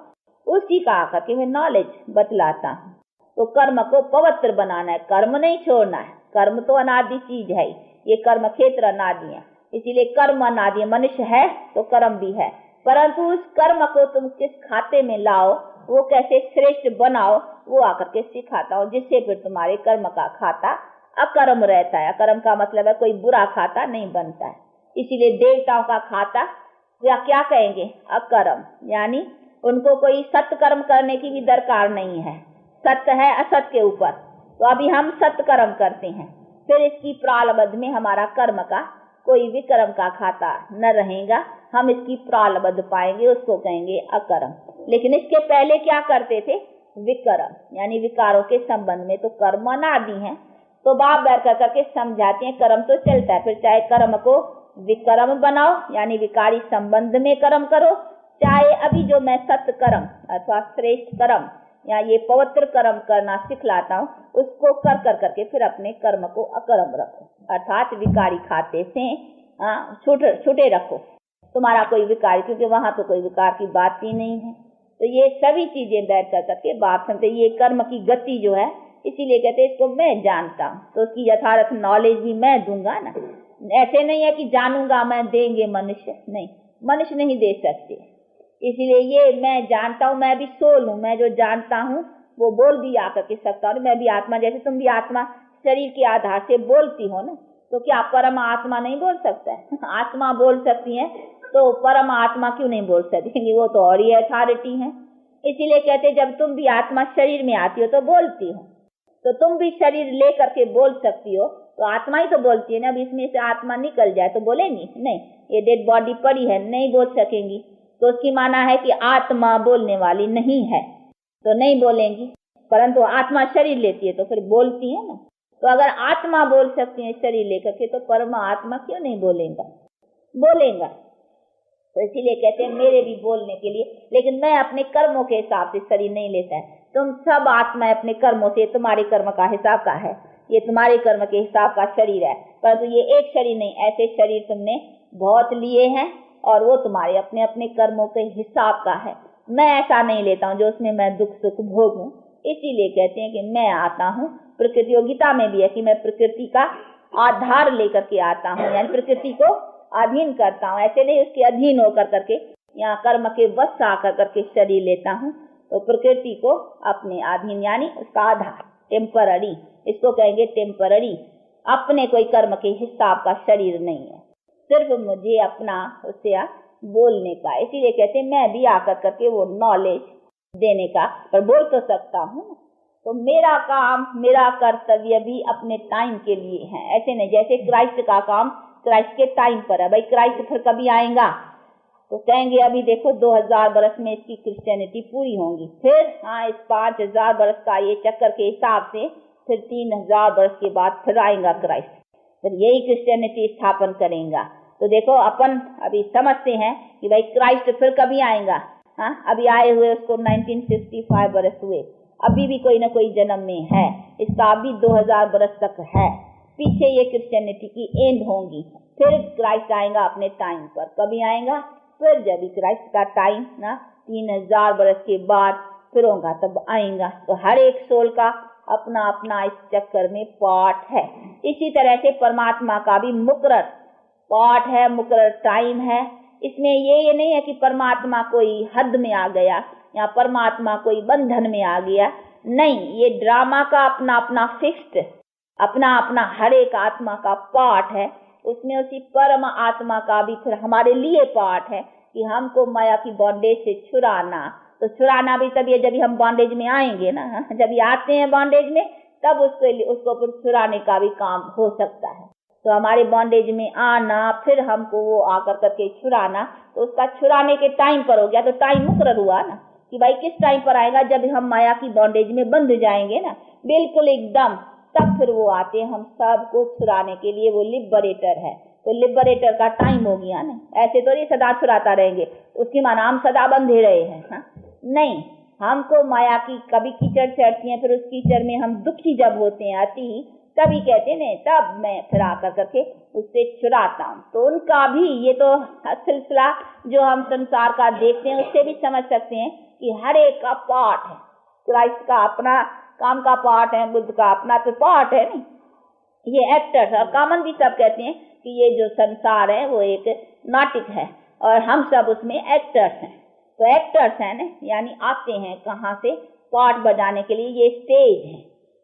उसी का आकर के मैं नॉलेज बतलाता हूँ। तो कर्म को पवित्र बनाना है, कर्म नहीं छोड़ना है। कर्म तो अनादि चीज है, ये कर्म क्षेत्र अनादि है, इसीलिए कर्म अनादि है। मनुष्य है तो कर्म भी है, परंतु उस कर्म को तुम किस खाते में लाओ, वो कैसे श्रेष्ठ बनाओ, वो आकर के सिखाता हूँ, जिससे फिर तुम्हारे कर्म का खाता अकर्म रहता है। अकर्म का मतलब है कोई बुरा खाता नहीं बनता है। इसीलिए देवताओं का खाता या क्या कहेंगे अकर्म, यानी उनको कोई सत्य कर्म करने की भी दरकार नहीं है। सत्य है असत्य के ऊपर, तो अभी हम सत्य कर्म करते हैं, फिर इसकी प्रारब्ध में हमारा कर्म का कोई विक्रम का खाता न रहेगा, हम इसकी प्रारब्ध पाएंगे, उसको कहेंगे अकर्म। लेकिन इसके पहले क्या करते थे विक्रम, यानी विकारों के संबंध में तो कर्म अनादि है। तो बाप बैठ करके समझाते हैं कर्म तो चलता है, फिर चाहे कर्म को विक्रम बनाओ यानी विकारी संबंध में कर्म करो, चाहे अभी जो मैं सत्य कर्म अथवा श्रेष्ठ कर्म या ये पवित्र कर्म करना सिखलाता हूँ उसको कर कर करके फिर अपने कर्म को अकर्म रखो, अर्थात विकारी खाते से छूटे रखो तुम्हारा कोई विकार, क्योंकि वहां तो कोई विकार की बात ही नहीं है। तो ये सभी चीजें बैठ कर करके बात समझते, ये कर्म की गति जो है, इसीलिए कहते इसको मैं जानता हूँ, तो उसकी यथार्थ नॉलेज भी मैं दूंगा ना। ऐसे नहीं है कि जानूंगा मैं देंगे मनुष्य, नहीं, मनुष्य नहीं दे सकते। इसीलिए ये मैं जानता हूँ, मैं भी सोल हूँ, मैं जो जानता हूँ वो बोल भी आकर के सकता हूँ। मैं भी आत्मा, जैसे तुम भी आत्मा शरीर के आधार से बोलती हो ना, तो क्या परम आत्मा नहीं बोल सकता है? आत्मा बोल सकती है तो परम आत्मा क्यों नहीं बोल सकती? वो तो और ही अथॉरिटी है। इसीलिए कहते जब तुम भी आत्मा शरीर में आती हो तो बोलती हो, तो तुम भी शरीर ले करके बोल सकती हो, तो आत्मा ही तो बोलती है ना। अब इसमें से आत्मा निकल जाए तो बोलेंगी नहीं, ये डेड बॉडी पड़ी है नहीं बोल सकेंगी, तो उसकी माना है कि आत्मा बोलने वाली नहीं है तो नहीं बोलेंगी, परंतु आत्मा शरीर लेती है तो फिर बोलती है ना। तो अगर आत्मा बोल सकती है शरीर लेकर के, तो परमात्मा क्यों नहीं बोलेगा? तो इसीलिए कहते हैं मेरे भी बोलने के लिए, लेकिन मैं अपने कर्मों के हिसाब से शरीर नहीं लेता है। तुम सब आत्मा अपने कर्मों से, तुम्हारे कर्म का हिसाब का है, ये तुम्हारे कर्म के हिसाब का शरीर है, परंतु ये एक शरीर नहीं, ऐसे शरीर तुमने बहुत लिए हैं और वो तुम्हारे अपने अपने कर्मों के हिसाब का है। मैं ऐसा नहीं लेता हूँ जो उसमें मैं दुख सुख भोगूं। इसीलिए कहते हैं कि मैं आता हूँ, प्रकृति योगिता में भी है कि मैं प्रकृति का आधार लेकर के आता हूँ, यानी प्रकृति को अधीन करता हूँ। ऐसे नहीं उसके अधीन होकर करके यहाँ कर्म के वश आकर करके शरीर लेता हूँ, तो प्रकृति को अपने अधीन यानी उसका आधार, टेम्पररी, इसको कहेंगे टेम्पररी। अपने कोई कर्म के हिसाब का शरीर नहीं है, सिर्फ मुझे अपना उससे बोलने का। इसीलिए कहते हैं मैं भी आकर करके वो नॉलेज देने का, पर बोल तो सकता हूँ। तो मेरा काम, मेरा कर्तव्य भी अपने टाइम के लिए है। ऐसे नहीं जैसे क्राइस्ट का काम क्राइस्ट के टाइम पर है, भाई क्राइस्ट फिर कभी आएगा तो कहेंगे अभी देखो 2000 बरस में इसकी क्रिश्चियनिटी पूरी होंगी। फिर हाँ, इस 5000 बरस का ये चक्कर के हिसाब से फिर 3000 बरस के बाद फिर आएगा क्राइस्ट, फिर यही क्रिश्चियनिटी स्थापन करेगा। तो देखो अपन अभी समझते हैं कि भाई क्राइस्ट फिर कभी आएगा। हाँ, अभी आए हुए उसको 1965 बरस हुए, अभी भी कोई ना कोई जन्म में है, इसका अभी 2000 बरस तक है। पीछे ये क्रिश्चियनिटी की एंड होंगी, फिर क्राइस्ट आएगा अपने टाइम पर। कभी आएगा? फिर जब क्राइस्ट का टाइम ना 3000 बरस के बाद फिर होगा तब आएगा। तो हर एक सोल का अपना अपना इस चक्कर में पार्ट है। इसी तरह से परमात्मा का भी मुकर्रर पार्ट है, मुकर्रर टाइम है। इसमें ये नहीं है कि परमात्मा कोई हद में आ गया या परमात्मा कोई बंधन में आ गया, नहीं, ये ड्रामा का अपना अपना फिक्स्ड, अपना अपना हर एक आत्मा का पार्ट है। उसमें उसी परम आत्मा का भी फिर हमारे लिए पार्ट है कि हमको माया की बॉन्डेज से छुड़ाना। तो छुड़ाना भी तभी है जब हम बॉन्डेज में आएंगे ना, जब ये आते हैं बॉन्डेज में तब उसको फिर छुड़ाने का भी काम हो सकता है। तो हमारे बॉन्डेज में आना, फिर हमको वो आकर करके छुड़ाना, तो उसका छुड़ाने के टाइम पर हो गया। तो टाइम मुकर्रर हुआ ना कि भाई किस टाइम पर आएगा, जब हम माया की बॉन्डेज में बंध जाएंगे ना बिल्कुल एकदम, तब फिर वो आते हैं हम सबको छुड़ाने के लिए। वो लिबरेटर है, तो लिबरेटर का टाइम हो गया ना। ऐसे तो नहीं सदा छुड़ाता रहेंगे, उसकी माना हम सदा बंधे रहे हैं। हाँ? नहीं, हमको माया की कभी कीचड़ चढ़ती है, फिर उस कीचड़ में हम दुखी जब होते हैं अति, तभी कहते हैं नहीं, तब मैं फिर आकर करके उससे छुड़ाता हूँ। तो उनका भी ये तो सिलसिला जो हम संसार का देखते हैं उससे भी समझ सकते हैं कि हर एक का पार्ट है। क्राइस्ट का अपना काम का पार्ट है, बुद्ध का अपना तो पार्ट है नहीं, ये एक्टर्स। और कॉमन भी सब कहते हैं कि ये जो संसार है वो एक नाटक है और हम सब उसमें एक्टर्स हैं। तो एक्टर्स हैं ना, यानी आते हैं कहाँ से, पार्ट बजाने के लिए। ये स्टेज है,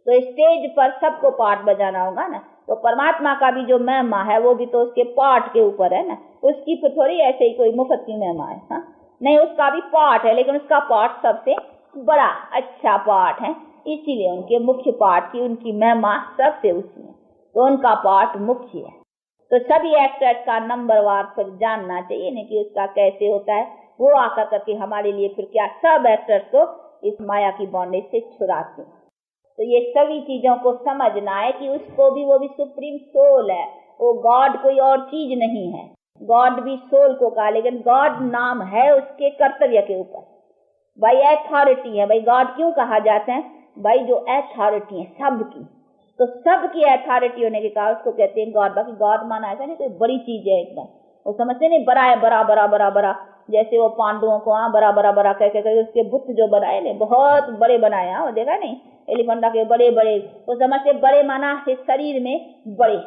तो स्टेज पर सबको पार्ट बजाना होगा ना। तो परमात्मा का भी जो महिमा है वो भी तो उसके पार्ट के ऊपर है ना, उसकी तो थोड़ी ऐसे ही कोई मुफ्त की महिमा है। हाँ? नहीं, उसका भी पार्ट है, लेकिन उसका पार्ट सबसे बड़ा अच्छा पार्ट है, इसीलिए उनके मुख्य पार्ट की उनकी महिमा सबसे ऊंची है, तो उनका पार्ट मुख्य है। तो सभी एक्टर्स का नंबरवार फिर जानना चाहिए ना कि उसका कैसे होता है। वो आकर करके हमारे लिए फिर क्या सब एक्टर्स को इस माया की बॉन्डेज से छुड़ाते हैं। तो ये सभी चीजों को समझना है कि उसको भी, वो भी सुप्रीम सोल है, वो गॉड कोई और चीज नहीं है। गॉड भी सोल को कहा, लेकिन गॉड नाम है उसके कर्तव्य के ऊपर। भाई अथॉरिटी है, भाई गॉड क्यों कहा जाता है? भाई जो अथॉरिटी है सबकी, तो सबकी अथॉरिटी होने के कारण उसको कहते हैं गॉड। बाकी गॉड माना ऐसा नहीं कोई बड़ी चीज है एकदम, वो समझते नहीं बड़ा है, बड़ा बड़ा बड़ा बड़ा, जैसे वो पांडवों को बड़ा बड़ा बड़ा कह उसके बुत जो बनाए ने बहुत बड़े बनाए। वो देखा नहीं, एलिफेंटा के बड़े बड़े, वो समझते बड़े माना है शरीर में बड़े,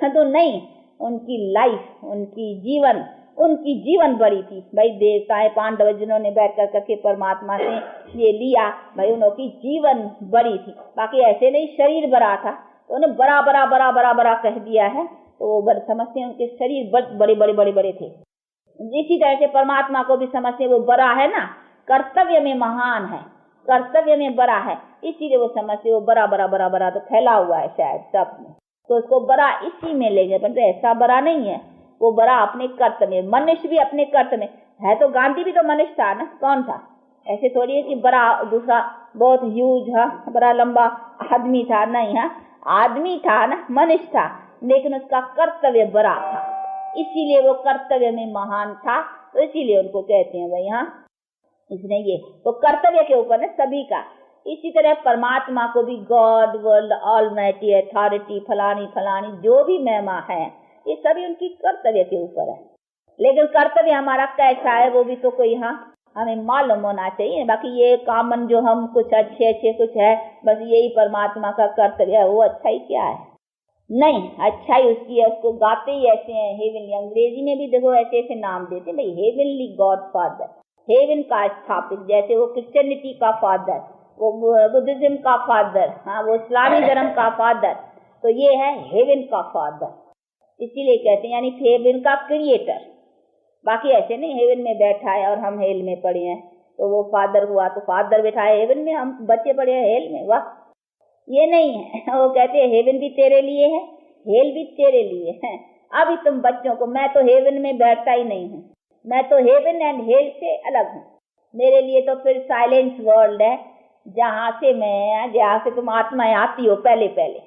तो नहीं, उनकी लाइफ, उनकी जीवन बड़ी थी। भाई देवताएं पांडव जिन्होंने बैठ कर करके परमात्मा से ये लिया, भाई उनकी जीवन बड़ी थी। बाकी ऐसे नहीं शरीर बड़ा था, तो उन्हें बड़ा बड़ा बड़ा बड़ा बड़ा कह दिया है, तो वो समझते हैं उनके शरीर बड़े बड़े बड़े बड़े थे। इसी तरह से परमात्मा को भी समझते वो बड़ा है ना, कर्तव्य में महान है, कर्तव्य में बड़ा है, इसीलिए वो समझते वो बड़ा बड़ा बड़ा बड़ा तो फैला हुआ है शायद सब में, तो उसको बड़ा इसी में ले गए। परंतु ऐसा बड़ा नहीं है, वो बड़ा अपने कर्तव्य। मनुष्य भी अपने कर्तव्य है, तो गांधी भी तो मनुष्य था ना, कौन था? ऐसे थोड़ी है कि बड़ा दूसरा बहुत ह्यूज बड़ा लंबा आदमी था, नहीं है, आदमी था ना, मनुष्य था, लेकिन उसका कर्तव्य बड़ा था, इसीलिए वो कर्तव्य में महान था। तो इसीलिए उनको कहते हैं भाई हाँ इसने ये, तो कर्तव्य के ऊपर है सभी का। इसी तरह परमात्मा को भी गॉड, वर्ल्ड, ऑलमाइटी, अथॉरिटी, फलानी फलानी जो भी महिमा है, ये सभी उनकी कर्तव्य के ऊपर है। लेकिन कर्तव्य हमारा कैसा है वो भी तो कोई हमें मालूम होना चाहिए। बाकी ये कॉमन जो हम कुछ अच्छे कुछ है, बस यही परमात्मा का कर्तव्य है, वो अच्छा ही क्या है? नहीं, अच्छाई उसकी है, उसको गाते ही ऐसे हैं हेवनली। अंग्रेजी में भी देखो ऐसे ऐसे नाम देते भाई, हेवनली गॉड फादर, हेवन का स्थापित, जैसे वो क्रिश्चियनिटी का फादर, वो बुद्धिज्म का फादर, हाँ वो इस्लामी धर्म का फादर, तो ये है हेवन का फादर, इसीलिए कहते हैं यानी हेवन का क्रिएटर। बाकी ऐसे नहीं हेवन में बैठा है और हम हेल में पड़े हैं, तो वो फादर हुआ तो फादर बैठा है हेवन में, हम बच्चे पड़े हैं हेल में, वाह ये नहीं है। वो कहते हैं हेवन भी तेरे लिए है, हेल भी तेरे लिए है। अभी तुम बच्चों को, मैं तो हेवन में बैठता ही नहीं हूँ, मैं तो हेवन एंड हेल से अलग हूँ। मेरे लिए तो फिर साइलेंस वर्ल्ड है, जहाँ से तुम आत्माएं आती हो पहले पहले।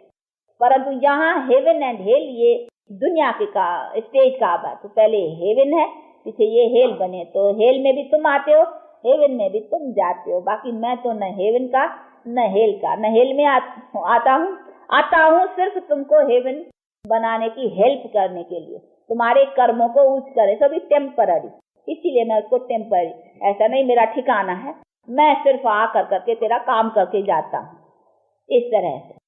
परंतु यहाँ हेवन एंड हेल ये दुनिया के का स्टेज का बात, तो पहले हेवन है, पीछे ये हेल बने, तो हेल में भी तुम आते हो, हेवन में भी तुम जाते हो। बाकी मैं तो न हेवन का न हेल का, न हेल में आता हूँ सिर्फ तुमको हेवन बनाने की हेल्प करने के लिए, तुम्हारे कर्मों को ऊंच करे, सभी टेम्पररी, इसीलिए मैं उसको टेम्पररी, ऐसा नहीं मेरा ठिकाना है, मैं सिर्फ आकर करके तेरा काम करके जाता हूँ, इस तरह से।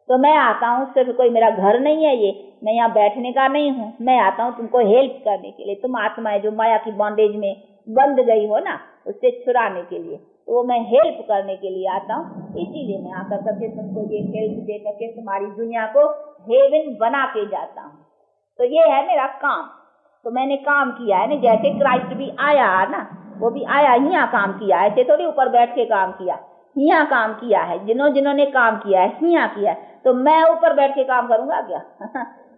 तो मैं आता हूँ, सिर्फ कोई मेरा घर नहीं है ये, मैं यहाँ बैठने का नहीं हूँ, मैं आता हूँ तुमको हेल्प करने के लिए। तुम आत्माएं जो माया की बॉन्डेज में बंध गई हो ना, उससे छुड़ाने के लिए, तो वो मैं हेल्प करने के लिए आता हूँ। इसीलिए मैं आकर करके तुमको ये हेल्प दे करके तुम्हारी दुनिया को हेवन बना के जाता हूँ। तो ये है मेरा काम। तो मैंने काम किया है ना, जैसे क्राइस्ट भी आया ना, वो भी आया यहाँ काम किया है, ऐसे थोड़ी ऊपर बैठ के काम किया, यहाँ काम किया है। जिन्होंने काम किया है यहाँ किया है, तो मैं ऊपर बैठ के काम करूंगा क्या?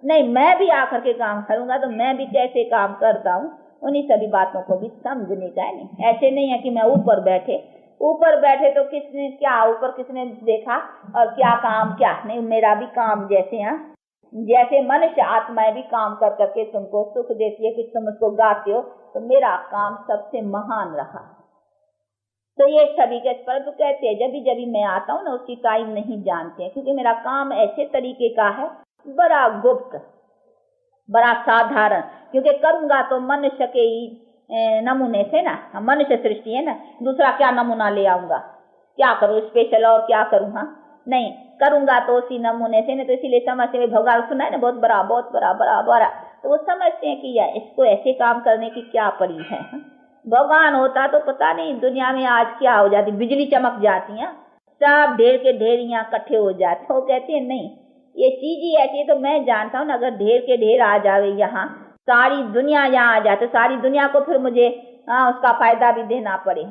नहीं, मैं भी आकर के काम करूंगा। तो मैं भी कैसे काम करता हूँ, उन्हीं सभी बातों को भी समझने का है। नहीं, ऐसे नहीं है कि मैं ऊपर बैठे तो किसने क्या ऊपर किसने देखा और क्या काम क्या नहीं। मेरा भी काम जैसे मनुष्य आत्माएं भी काम कर करके तुमको सुख देती है कि तुम उसको गाते हो, तो मेरा काम सबसे महान रहा। तो ये सभी के परंतु कहते हैं जब भी मैं आता हूँ ना, उसकी टाइम नहीं जानते हैं, क्योंकि मेरा काम ऐसे तरीके का है, बड़ा गुप्त, बड़ा साधारण। क्योंकि करूंगा तो मनुष्य के ही नमूने से ना, मनुष्य सृष्टि है ना, दूसरा क्या नमूना ले आऊंगा, क्या करूँ स्पेशल और क्या करूँ? हाँ नहीं, करूंगा तो उसी नमूने से ना। तो इसीलिए समझते हैं, भगवान सुना है ना, बहुत बड़ा, तो वो समझते हैं कि यार इसको ऐसे काम करने की क्या पड़ी है। भगवान होता तो पता नहीं दुनिया में आज क्या हो जाती, बिजली चमक जाती है, सब ढेर के ढेर यहाँ इकट्ठे हो जाते। वो कहते हैं नहीं, ये चीज ही ऐसी है। तो मैं जानता हूँ ना, अगर ढेर के ढेर आ जावे यहाँ, सारी दुनिया यहाँ आ जाए, तो सारी दुनिया को फिर मुझे उसका फायदा भी देना पड़े।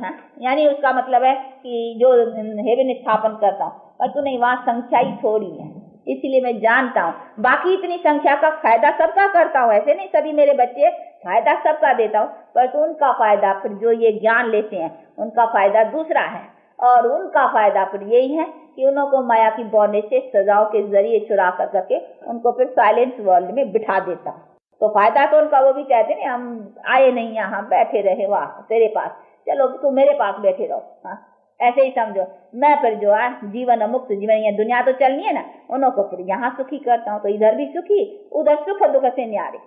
यानी उसका मतलब है कि जो हेवन स्थापन करता हूँ, पर तो नहीं, वहाँ संख्या ही थोड़ी है, इसलिए मैं जानता हूँ। बाकी इतनी संख्या का फायदा सबका करता हूँ, ऐसे नहीं सभी मेरे बच्चे, फायदा सबका देता हूँ, पर तो उनका फायदा फिर जो ये ज्ञान लेते हैं उनका फायदा दूसरा है। और उनका फायदा फिर यही है कि उन्हों को माया की बॉन्डेज से सजाओं के जरिए चुरा कर करके उनको फिर साइलेंस वर्ल्ड में बिठा देता हूँ। तो फायदा तो उनका, वो भी कहते हैं हम आए नहीं यहाँ, बैठे रहे वाह तेरे पास, चलो तुम मेरे पास बैठे रहो। ऐसे ही समझो, मैं फिर जो है जीवन मुक्त जीवन, ये दुनिया तो चलनी है ना, उन्हों को फिर यहाँ सुखी करता हूँ, तो इधर भी सुखी, उधर सुख दुख से न्यारे।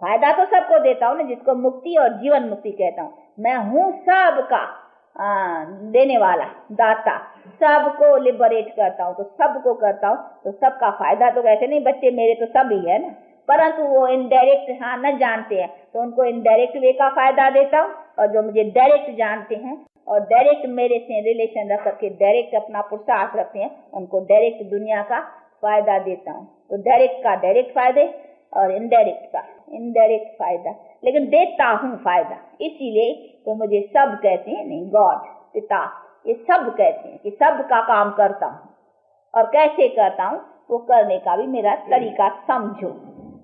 फायदा तो सबको देता हूँ ना, जिसको मुक्ति और जीवन मुक्ति कहता हूँ। मैं हूँ सबका देने वाला दाता, सबको लिबरेट करता हूँ, तो सबको करता हूँ, तो सबका फायदा तो वैसे नहीं, बच्चे मेरे तो सब ही है ना, परंतु वो इनडायरेक्ट न जानते हैं, तो उनको इनडायरेक्ट वे का फायदा देता हूँ। और जो मुझे डायरेक्ट जानते हैं और डायरेक्ट मेरे से रिलेशन रख करके डायरेक्ट अपना पुरुषार्थ रखते हैं, उनको डायरेक्ट दुनिया का फायदा देता हूँ। तो डायरेक्ट का डायरेक्ट फायदे और इनडायरेक्ट का इनडायरेक्ट फायदा, लेकिन देता हूँ फायदा। इसीलिए तो मुझे सब कहते हैं, नहीं गॉड पिता, ये सब कहते हैं कि सब का काम करता हूँ। और कैसे करता हूँ वो करने का भी मेरा तरीका समझो।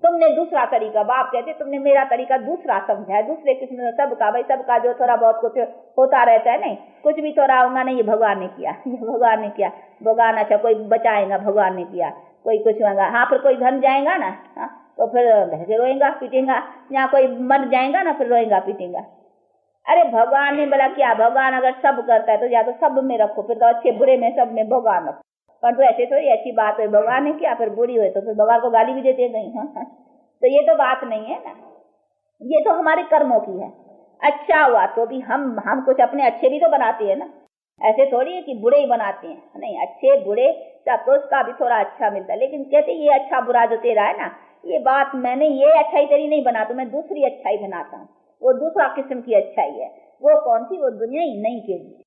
तुमने दूसरा तरीका, बाप कहते तुमने मेरा तरीका दूसरा समझा है, दूसरे किस्म सबका, भाई सबका जो थोड़ा बहुत कुछ होता रहता है, नहीं कुछ भी थोड़ा होगा, नहीं ये भगवान ने किया, ये भगवान ने किया, भगवान अच्छा कोई बचाएगा, भगवान ने किया, कोई कुछ होगा। हाँ, फिर कोई धन जाएगा ना, हाँ तो फिर घर के रोएगा पीटेगा, यहाँ कोई मर जाएगा ना, फिर रोएगा पीटेगा। अरे भगवान ने बोला क्या, भगवान अगर सब करता है तो या तो सब में रखो, फिर तो अच्छे बुरे में सब में भगवान रखो। पर तो ऐसे थोड़ी अच्छी बात है, भगवान ने किया फिर बुरी हुई तो फिर भगवान को गाली भी देते नहीं। हाँ, तो ये तो बात नहीं है ना, ये तो हमारे कर्मों की है। अच्छा हुआ तो भी हम कुछ अपने अच्छे भी तो बनाते हैं ना, ऐसे थोड़ी है कि बुरे ही बनाते हैं, नहीं अच्छे बुरे सब तो उसका भी थोड़ा अच्छा मिलता है। लेकिन कहते ये अच्छा बुरा जो तेरा है ना, ये बात मैंने ये अच्छाई तेरी नहीं बनाता, मैं दूसरी अच्छाई बनाता हूँ, वो दूसरा किस्म की अच्छाई है। वो कौन सी, वो दुनिया ही नहीं के लिए,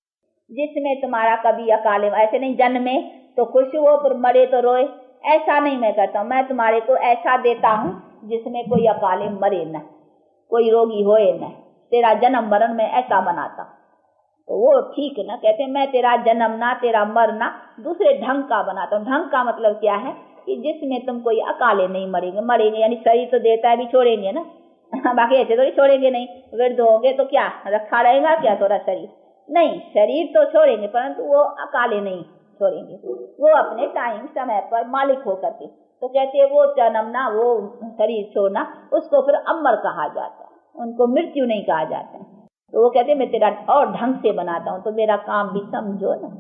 जिसमें तुम्हारा कभी अकाले, ऐसे नहीं जन्मे तो खुश हो फिर मरे तो रोए, ऐसा नहीं मैं करता हूँ। मैं तुम्हारे को ऐसा देता हूँ जिसमें कोई अकाले मरे न, कोई रोगी होए न, तेरा जन्म मरण में ऐसा बनाता हूँ। तो वो ठीक ना, कहते हैं मैं तेरा जन्म ना, तेरा मरना दूसरे ढंग का बनाता हूँ। ढंग का मतलब क्या है कि जिसमें तुम कोई अकाले नहीं मरेंगे, यानी शरीर तो देता है भी छोड़ेंगे ना, बाकी ऐसे थोड़ी छोड़ेंगे नहीं, वृद्ध होंगे तो क्या रखा रहेगा क्या थोड़ा शरीर? नहीं, शरीर तो छोड़ेंगे परंतु वो अकाले नहीं छोड़ेंगे, वो अपने टाइम समय पर मालिक होकर के। तो कहते हैं वो जन्मना, वो शरीर छोड़ना, उसको फिर अमर कहा जाता है, उनको मृत्यु नहीं कहा जाता है। तो वो कहते हैं मैं तेरा और ढंग से बनाता हूँ, तो मेरा काम भी समझो ना।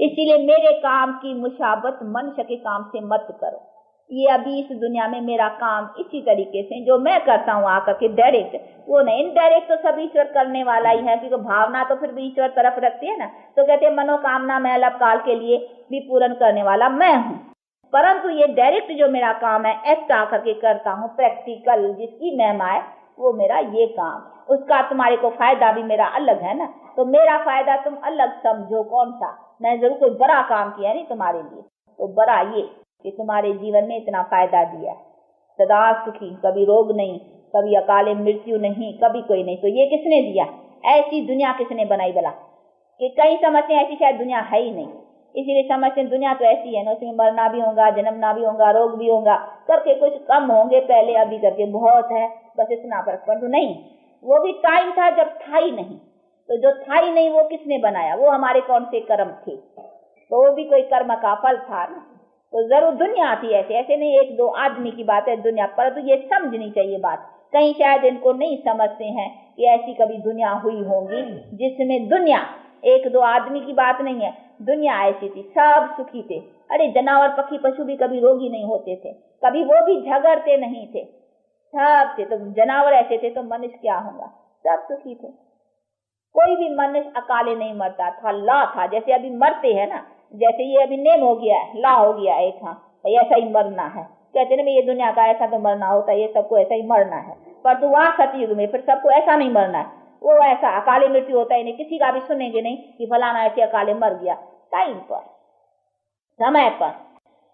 इसीलिए मेरे काम की मुशाबत मनुष्य के काम से मत करो। ये अभी इस दुनिया में मेरा काम इसी तरीके से जो मैं करता हूँ आकर के डायरेक्ट, वो नहीं इनडायरेक्ट, तो सब ईश्वर करने वाला ही है, क्योंकि भावना तो फिर भी ईश्वर तरफ रखती है ना। तो कहते हैं मनोकामना मैं अल्प काल के लिए भी पूर्ण करने वाला मैं हूँ, परंतु ये डायरेक्ट जो मेरा काम है एक्ट आकर के करता हूँ, प्रैक्टिकल जिसकी महिमा है, वो मेरा ये काम है। उसका तुम्हारे को फायदा भी मेरा अलग है ना, तो मेरा फायदा तुम अलग समझो। कौन सा? मैं जरूर कोई बड़ा काम किया नहीं तुम्हारे लिए, तो बड़ा ये कि तुम्हारे जीवन में इतना फायदा दिया, सदा सुखी, कभी रोग नहीं, कभी अकाले मृत्यु नहीं, कभी कोई नहीं। तो ये किसने दिया? ऐसी दुनिया किसने बनाई भला? कि कई समझते हैं ऐसी शायद दुनिया है ही नहीं, इसीलिए समझते हैं दुनिया तो ऐसी है ना, उसमें मरना भी होगा, जन्मना भी होगा, रोग भी होगा, करके कुछ कम होंगे पहले, अभी करके बहुत है, बस इतना फर्क। परंतु नहीं, वो भी टाइम था जब था ही नहीं, तो जो था ही नहीं वो किसने बनाया? वो हमारे कौन से कर्म थे, तो वो भी कोई कर्म का फल था ना। तो जरूर दुनिया थी, ऐसे नहीं एक दो आदमी की बात है दुनिया, परंतु ये समझनी चाहिए बात। कहीं शायद इनको नहीं समझते हैं कि ऐसी कभी दुनिया हुई होगी जिसमें दुनिया एक दो आदमी की बात नहीं है, दुनिया ऐसी थी, सब सुखी थे। अरे जानवर पक्षी पशु भी कभी रोगी नहीं होते थे, कभी वो भी झगड़ते नहीं थे, सब थे। तो जानवर ऐसे थे तो मनुष्य क्या होगा? सब सुखी थे। कोई भी मनुष्य अकाले नहीं मरता था, ला था। जैसे अभी मरते हैं ना, जैसे ये अभी नेम हो गया है, ला हो गया एक, हाँ ऐसा ही मरना है। कहते ना ये दुनिया का ऐसा तो मरना होता है, ये सबको ऐसा ही मरना है। पर तो वहाँ सतयुग में फिर सबको ऐसा नहीं मरना है, वो ऐसा अकाले मृत्यु होता ही नहीं। किसी का भी सुनेंगे नहीं कि फलाना ऐसे अकाले मर गया, टाइम पर समय पर।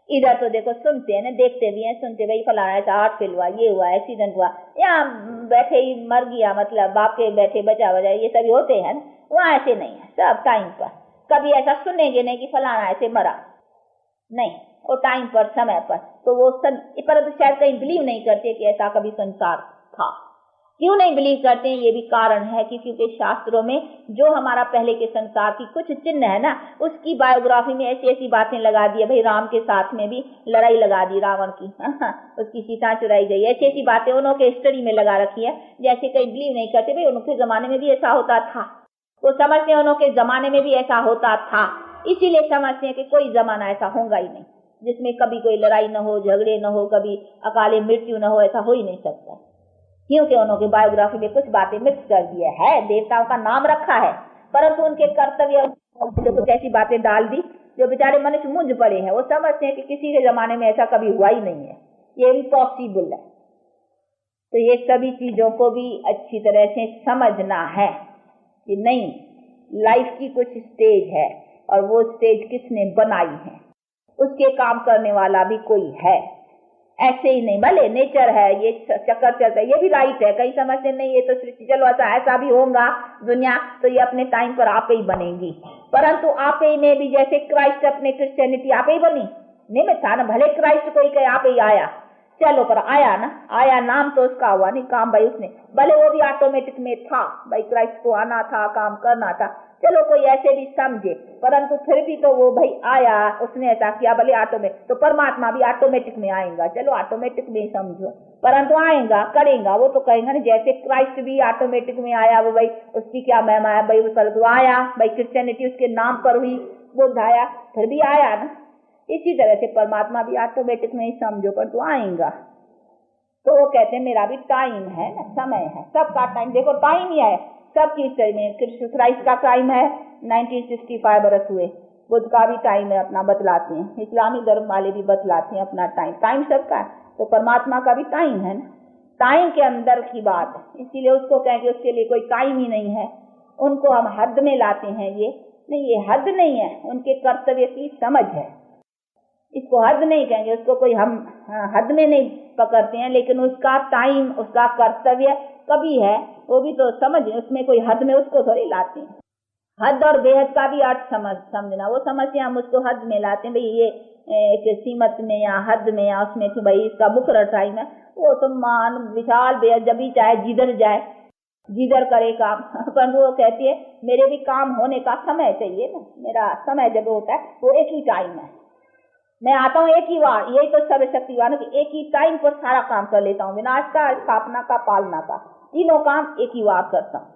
इधर तो देखो सुनते हैं ना, देखते भी हैं, सुनते भाई फलाना ऐसा हार्ट फेल हुआ, ये हुआ, एक्सीडेंट हुआ, यहाँ बैठे ही मर गया, मतलब बाप के बैठे बचा बजा, ये सभी होते हैं ना। वहाँ ऐसे नहीं है, सब टाइम पर। कभी ऐसा सुनेंगे नहीं कि फलाना ऐसे मरा, नहीं, वो टाइम पर समय पर। तो वो पर शायद कहीं बिलीव नहीं करते कि ऐसा कभी संसार था। क्यों नहीं बिलीव करते हैं? ये भी कारण है कि क्योंकि शास्त्रों में जो हमारा पहले के संसार की कुछ चिन्ह है ना, उसकी बायोग्राफी में ऐसी ऐसी बातें लगा दी है। भाई राम के साथ में भी लड़ाई लगा दी रावण की, उसकी सीता चुराई गई, ऐसी ऐसी बातें उन्होंने हिस्ट्री में लगा रखी है। जैसे कहीं बिलीव नहीं करते भाई उनके जमाने में भी ऐसा होता था, वो समझते हैं उनके जमाने में भी ऐसा होता था, इसीलिए समझते हैं कि कोई जमाना ऐसा होगा ही नहीं जिसमें कभी कोई लड़ाई न हो, झगड़े न हो, कभी अकाले मृत्यु न हो। ऐसा हो ही नहीं सकता, क्योंकि उन्होंने बायोग्राफी में कुछ बातें मिक्स कर दी है। देवताओं का नाम रखा है, परंतु उनके कर्तव्य कुछ ऐसी बातें डाल दी जो बेचारे मनुष्य मुंझ पड़े हैं। वो समझते हैं कि किसी के जमाने में ऐसा कभी हुआ ही नहीं है, ये इम्पॉसिबल है। तो ये सभी चीजों को भी अच्छी तरह से समझना है कि नहीं, लाइफ की कुछ स्टेज है और वो स्टेज किसने बनाई है, उसके काम करने वाला भी कोई है। ऐसे ही नहीं, भले नेचर है, ये चक्कर चलता है, ये भी राइट है। कई समझते नहीं, ये तो सृष्टि, चलो ऐसा भी होगा दुनिया, तो ये अपने टाइम पर आप ही बनेगी। परंतु आप ही में भी जैसे क्राइस्ट अपने क्रिश्चियनिटी आप ही बनी नहीं, मैं था ना, भले क्राइस्ट कोई कहे आप ही आया, चलो पर आया ना, आया, नाम तो उसका हुआ नहीं, काम भाई उसने, भले वो भी ऑटोमेटिक में था, भाई क्राइस्ट को आना था, काम करना था, चलो कोई ऐसे भी समझे, परंतु फिर भी तो वो भाई आया, उसने ऐसा किया, भले ऑटोमेटिक, तो परमात्मा भी ऑटोमेटिक में आएगा, चलो ऑटोमेटिक में समझो, परंतु आएगा, करेगा, वो तो कहेगा ना, जैसे क्राइस्ट भी ऑटोमेटिक में आया, वो भाई उसकी क्या महिमा है, भाई उस पर आया, भाई क्रिश्चियनिटी उसके नाम पर हुई, बुद्ध आया, फिर भी आया ना। इसी तरह से परमात्मा भी ऑटोमेटिक में ही समझो, पर तो आएगा। तो वो कहते हैं मेरा भी टाइम है ना, समय है, सबका टाइम, देखो टाइम ही है सबकी हिस्ट्री में। क्राइस्ट का टाइम है 1965 बरस हुए, बुद्ध का भी टाइम है अपना बतलाते हैं, इस्लामी धर्म वाले भी बतलाते हैं अपना टाइम, टाइम सबका है। तो परमात्मा का भी टाइम है ना, टाइम के अंदर की बात है, इसीलिए उसको कहेंगे उसके लिए कोई टाइम ही नहीं है, उनको हम हद में लाते हैं। ये नहीं, ये हद नहीं है, उनके कर्तव्य की समझ है, इसको हद नहीं कहेंगे, उसको कोई हम हद में नहीं पकड़ते हैं, लेकिन उसका टाइम, उसका कर्तव्य कभी है, वो भी तो समझ, उसमें कोई हद में उसको थोड़ी लाते हैं। हद और बेहद का भी अर्थ समझना, वो समझते हैं हम उसको हद में लाते हैं, भाई ये एक सीमत में या हद में या उसमें तो भाई इसका मुकर्रर टाइम है, वो तो मान विशाल बेहद जब भी चाहे जिधर जाए जिधर करे काम। पर वो कहती है मेरे भी काम होने का समय चाहिए ना, मेरा समय जब होता है वो एक ही टाइम है, मैं आता हूँ एक ही बार। यही तो सर्वशक्तिवान कि एक ही टाइम पर सारा काम कर लेता हूँ, विनाश का, स्थापना का, पालना का, तीनों काम एक ही बार करता हूँ।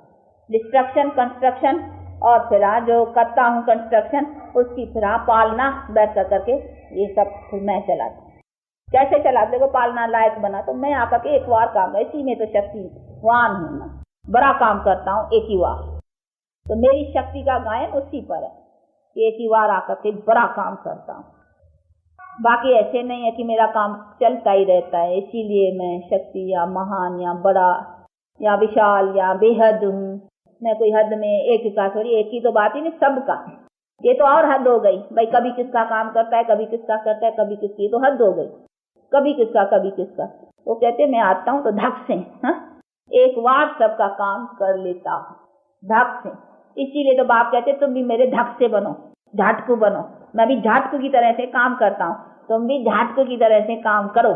डिस्ट्रक्शन, कंस्ट्रक्शन और फिर जो करता हूँ कंस्ट्रक्शन उसकी फिर पालना बैठ कर करके ये सब फिर मैं चलाता हूँ। कैसे चलाते को पालना लायक बना तो मैं आकर के एक बार काम, इसी में तो शक्तिवान हूँ ना, बड़ा काम करता हूँ एक ही बार। तो मेरी शक्ति का गायन उसी पर है, एक ही बार आकर के बड़ा काम करता हूँ। बाकी ऐसे नहीं है कि मेरा काम चलता ही रहता है, इसीलिए मैं शक्ति या महान या बड़ा या विशाल या बेहद हूँ। मैं कोई हद में एक का थोड़ी, एक ही तो बात ही नहीं, सबका। ये तो और हद हो गई भाई, कभी किसका काम करता है, कभी किसका करता है, कभी किसकी, तो हद हो गई, कभी किसका कभी किसका। वो कहते मैं आता हूँ तो धक से एक बार सबका काम कर लेता हूँ, धक से। इसीलिए तो बाप कहते तुम भी मेरे धक से बनो, झाटकू बनो। मैं भी झाटकू की तरह से काम करता हूँ, तुम भी झाटकू की तरह से काम करो।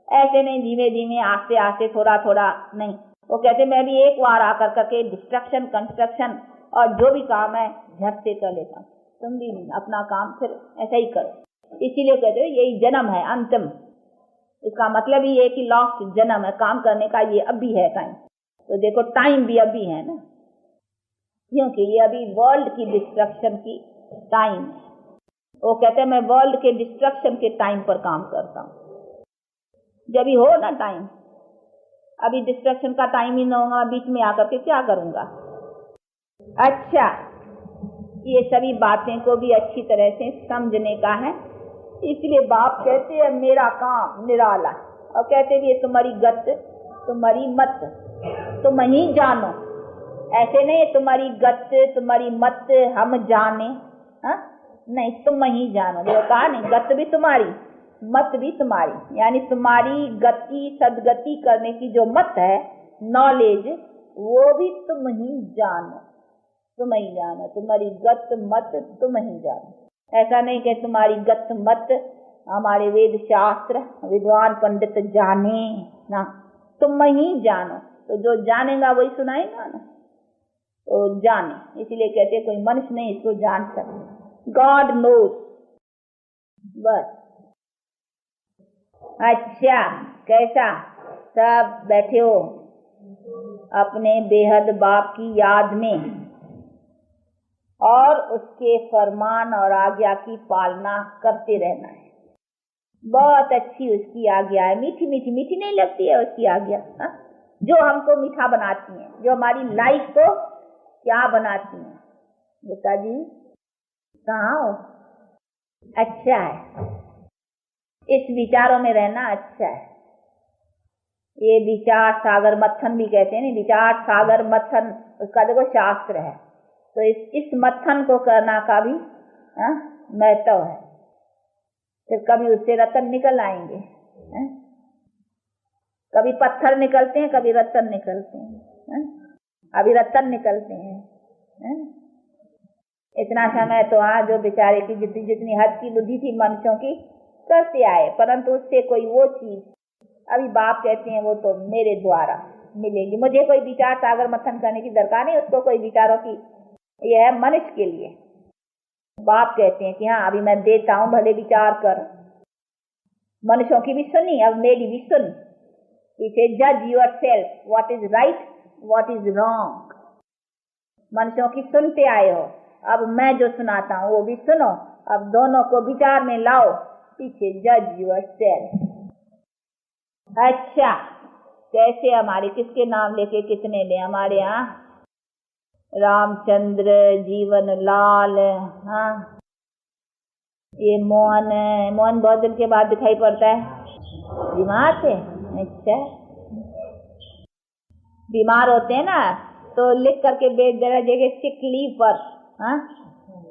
ऐसे नहीं धीमे धीमे, आस्ते आस्ते, थोड़ा थोड़ा नहीं। वो कहते मैं भी एक बार आकर करके डिस्ट्रक्शन, कंस्ट्रक्शन और जो भी काम है झट से कर लेता हूँ, तुम भी अपना काम फिर ऐसा ही करो। इसीलिए कहते हो यही जन्म है अंतिम, इसका मतलब ही है कि लास्ट जन्म है काम करने का, ये अभी है टाइम। तो देखो टाइम भी अभी है ना, क्योंकि ये अभी वर्ल्ड की डिस्ट्रक्शन की टाइम है। वो कहते हैं मैं वर्ल्ड के डिस्ट्रक्शन के टाइम पर काम करता हूँ। जब ही हो ना टाइम, अभी डिस्ट्रक्शन का टाइम ही ना होगा, बीच में आकर के क्या करूंगा। अच्छा, ये सभी बातें को भी अच्छी तरह से समझने का है। इसलिए बाप कहते हैं मेरा काम निराला, और कहते भी तुम्हारी गत तुम्हारी मत तुम ही जानो। ऐसे नहीं तुम्हारी गत तुम्हारी मत हम जाने, हा? नहीं, तुम ही जानो। जो कहा नहीं, गत भी तुम्हारी मत भी तुम्हारी, यानी तुम्हारी गति सदगति करने की जो मत है, नॉलेज, वो भी तुम ही जानो, तुम ही जानो। तुम्हारी गत मत तुम ही जानो। ऐसा नहीं कि तुम्हारी गत मत हमारे वेद शास्त्र विद्वान पंडित जाने ना, तुम ही जानो। तो जो जानेगा वही सुनाएगा ना, तो जाने। इसलिए कहते कोई मनुष्य नहीं इसको जान सकता, गॉड नोज बस। अच्छा, कैसा सब बैठे हो अपने बेहद बाप की याद में, और उसके फरमान और आज्ञा की पालना करते रहना है। बहुत अच्छी उसकी आज्ञा है, मीठी मीठी, मीठी नहीं लगती है उसकी आज्ञा, जो हमको मीठा बनाती है, जो हमारी लाइफ को क्या बनाती है। बेटा जी कहाँ हो? अच्छा है, इस विचारों में रहना अच्छा है। ये विचार सागर मत्थन भी कहते हैं, विचार सागर मत्थन, उसका देखो शास्त्र है। तो इस मत्थन को करना का भी महत्व है। फिर कभी उससे रतन निकल आएंगे, कभी पत्थर निकलते हैं, कभी रतन निकलते हैं, अभी रतन निकलते हैं। इतना समय तो जो बेचारे की जितनी हद की बुद्धि थी मनुष्यों की करते आए, परंतु उससे कोई वो चीज अभी बाप कहते हैं वो तो मेरे द्वारा मिलेगी। मुझे कोई विचार सागर मत्थन करने की दरकार नहीं, उसको कोई विचारों की, यह है मनुष्य के लिए। बाप कहते हैं कि हाँ अभी मैं देता हूं, भले विचार कर। मनुष्यों की भी सुनी, अब मेरी भी सुन। इसे जज your self, what is right what is wrong. मनुष्यों की सुनते आए हो, अब मैं जो सुनाता हूँ वो भी सुनो। अब दोनों को विचार में लाओ, पीछे जज योर सेल्फ। अच्छा, कैसे हमारे किसके नाम लेके कितने ले? हमारे यहाँ रामचंद्र, जीवन लाल, हाँ ये मोहन है। मोहन बहुत दिन के बाद दिखाई पड़ता है, बीमार थे। अच्छा, बीमार होते हैं ना तो लिख करके भेज देना जगह सिक लीव पर, हाँ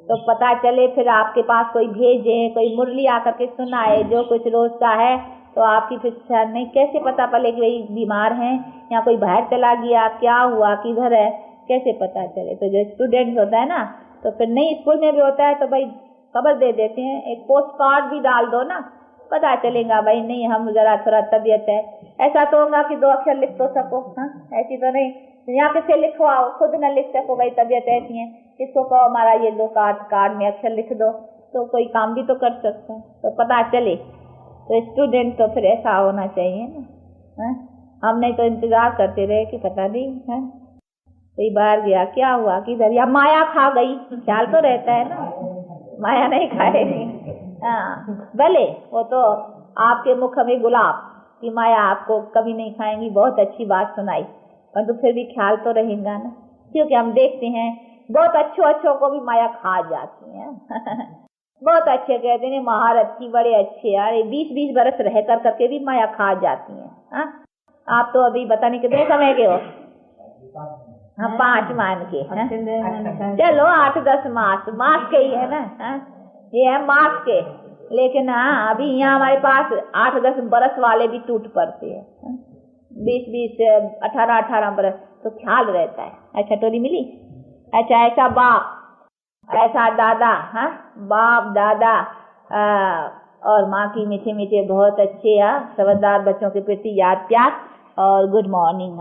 तो पता चले फिर आपके पास कोई भेजे, कोई मुरली आकर के सुनाए जो कुछ रोज का है, तो आपकी फिर नहीं कैसे पता पड़े कि भाई बीमार हैं या कोई बाहर चला गया, क्या हुआ, किधर है, कैसे पता चले। तो जो स्टूडेंट होता है ना, तो फिर नहीं स्कूल में भी होता है तो भाई खबर दे देते हैं, एक पोस्ट कार्ड भी डाल दो ना, पता चलेगा भाई नहीं हम जरा थोड़ा तबीयत है। ऐसा तो होगा कि 2 अक्षर लिख तो सको, हाँ ऐसी तो नहीं यहाँ किससे लिखवाओ, खुद न लिख सको भाई तबीयत ऐसी है, किसको कहो हमारा ये लो कार्ड में अक्षर लिख दो, तो कोई काम भी तो कर सकता है, तो पता चले। तो स्टूडेंट तो फिर ऐसा होना चाहिए ना, हम नहीं तो इंतजार करते रहे कि पता नहीं है कोई बाहर गया क्या हुआ किधर, या माया खा गई, ख्याल तो रहता है ना, माया नहीं खाएगी। हाँ भले वो तो आपके मुख में गुलाब कि माया आपको कभी नहीं खाएंगी, बहुत अच्छी बात सुनाई, परंतु फिर भी ख्याल तो रहेगा ना, क्योंकि हम देखते हैं बहुत अच्छों को भी माया खा जाती है। बहुत अच्छे कहते हैं महारथी बड़े अच्छे, अरे 20-20 बरस रह करके भी माया खा जाती है। आप तो अभी पता नहीं कितने समय के हो, हाँ 5 मान के, चलो 8-10 मास के ही है ना, ये है मास के, लेकिन हाँ अभी यहाँ हमारे पास 8-10 बरस वाले भी टूट पड़ते हैं, 20-20 18-18 बरस, तो ख्याल रहता है। अच्छा टोरी मिली, अच्छा ऐसा बाप ऐसा दादा, हाँ बाप दादा और माँ की मीठे मीठे बहुत अच्छे समझदार बच्चों के प्रति याद प्यार और गुड मॉर्निंग।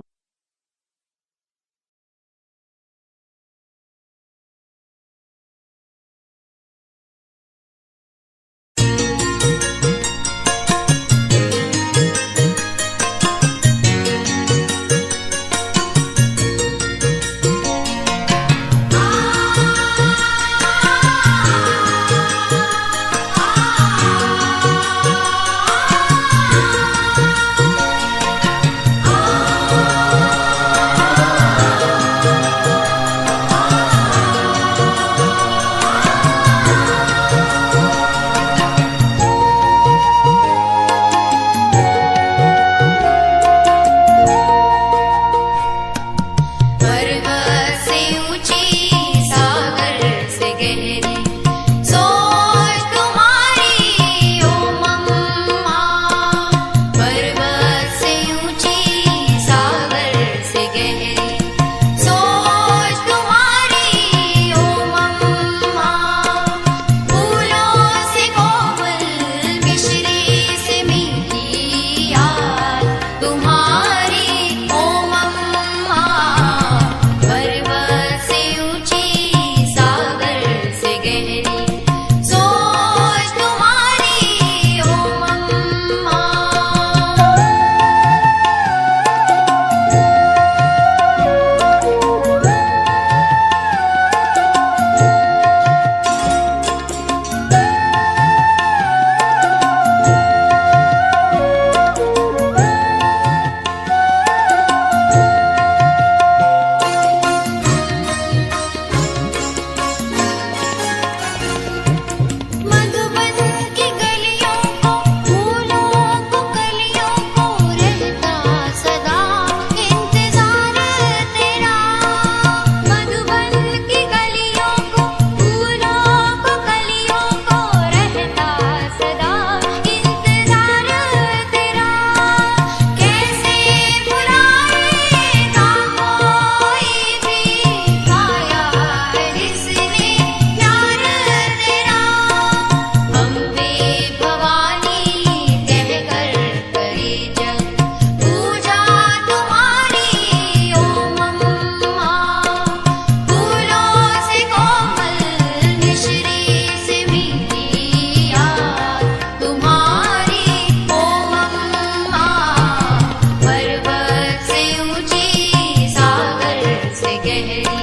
गहरी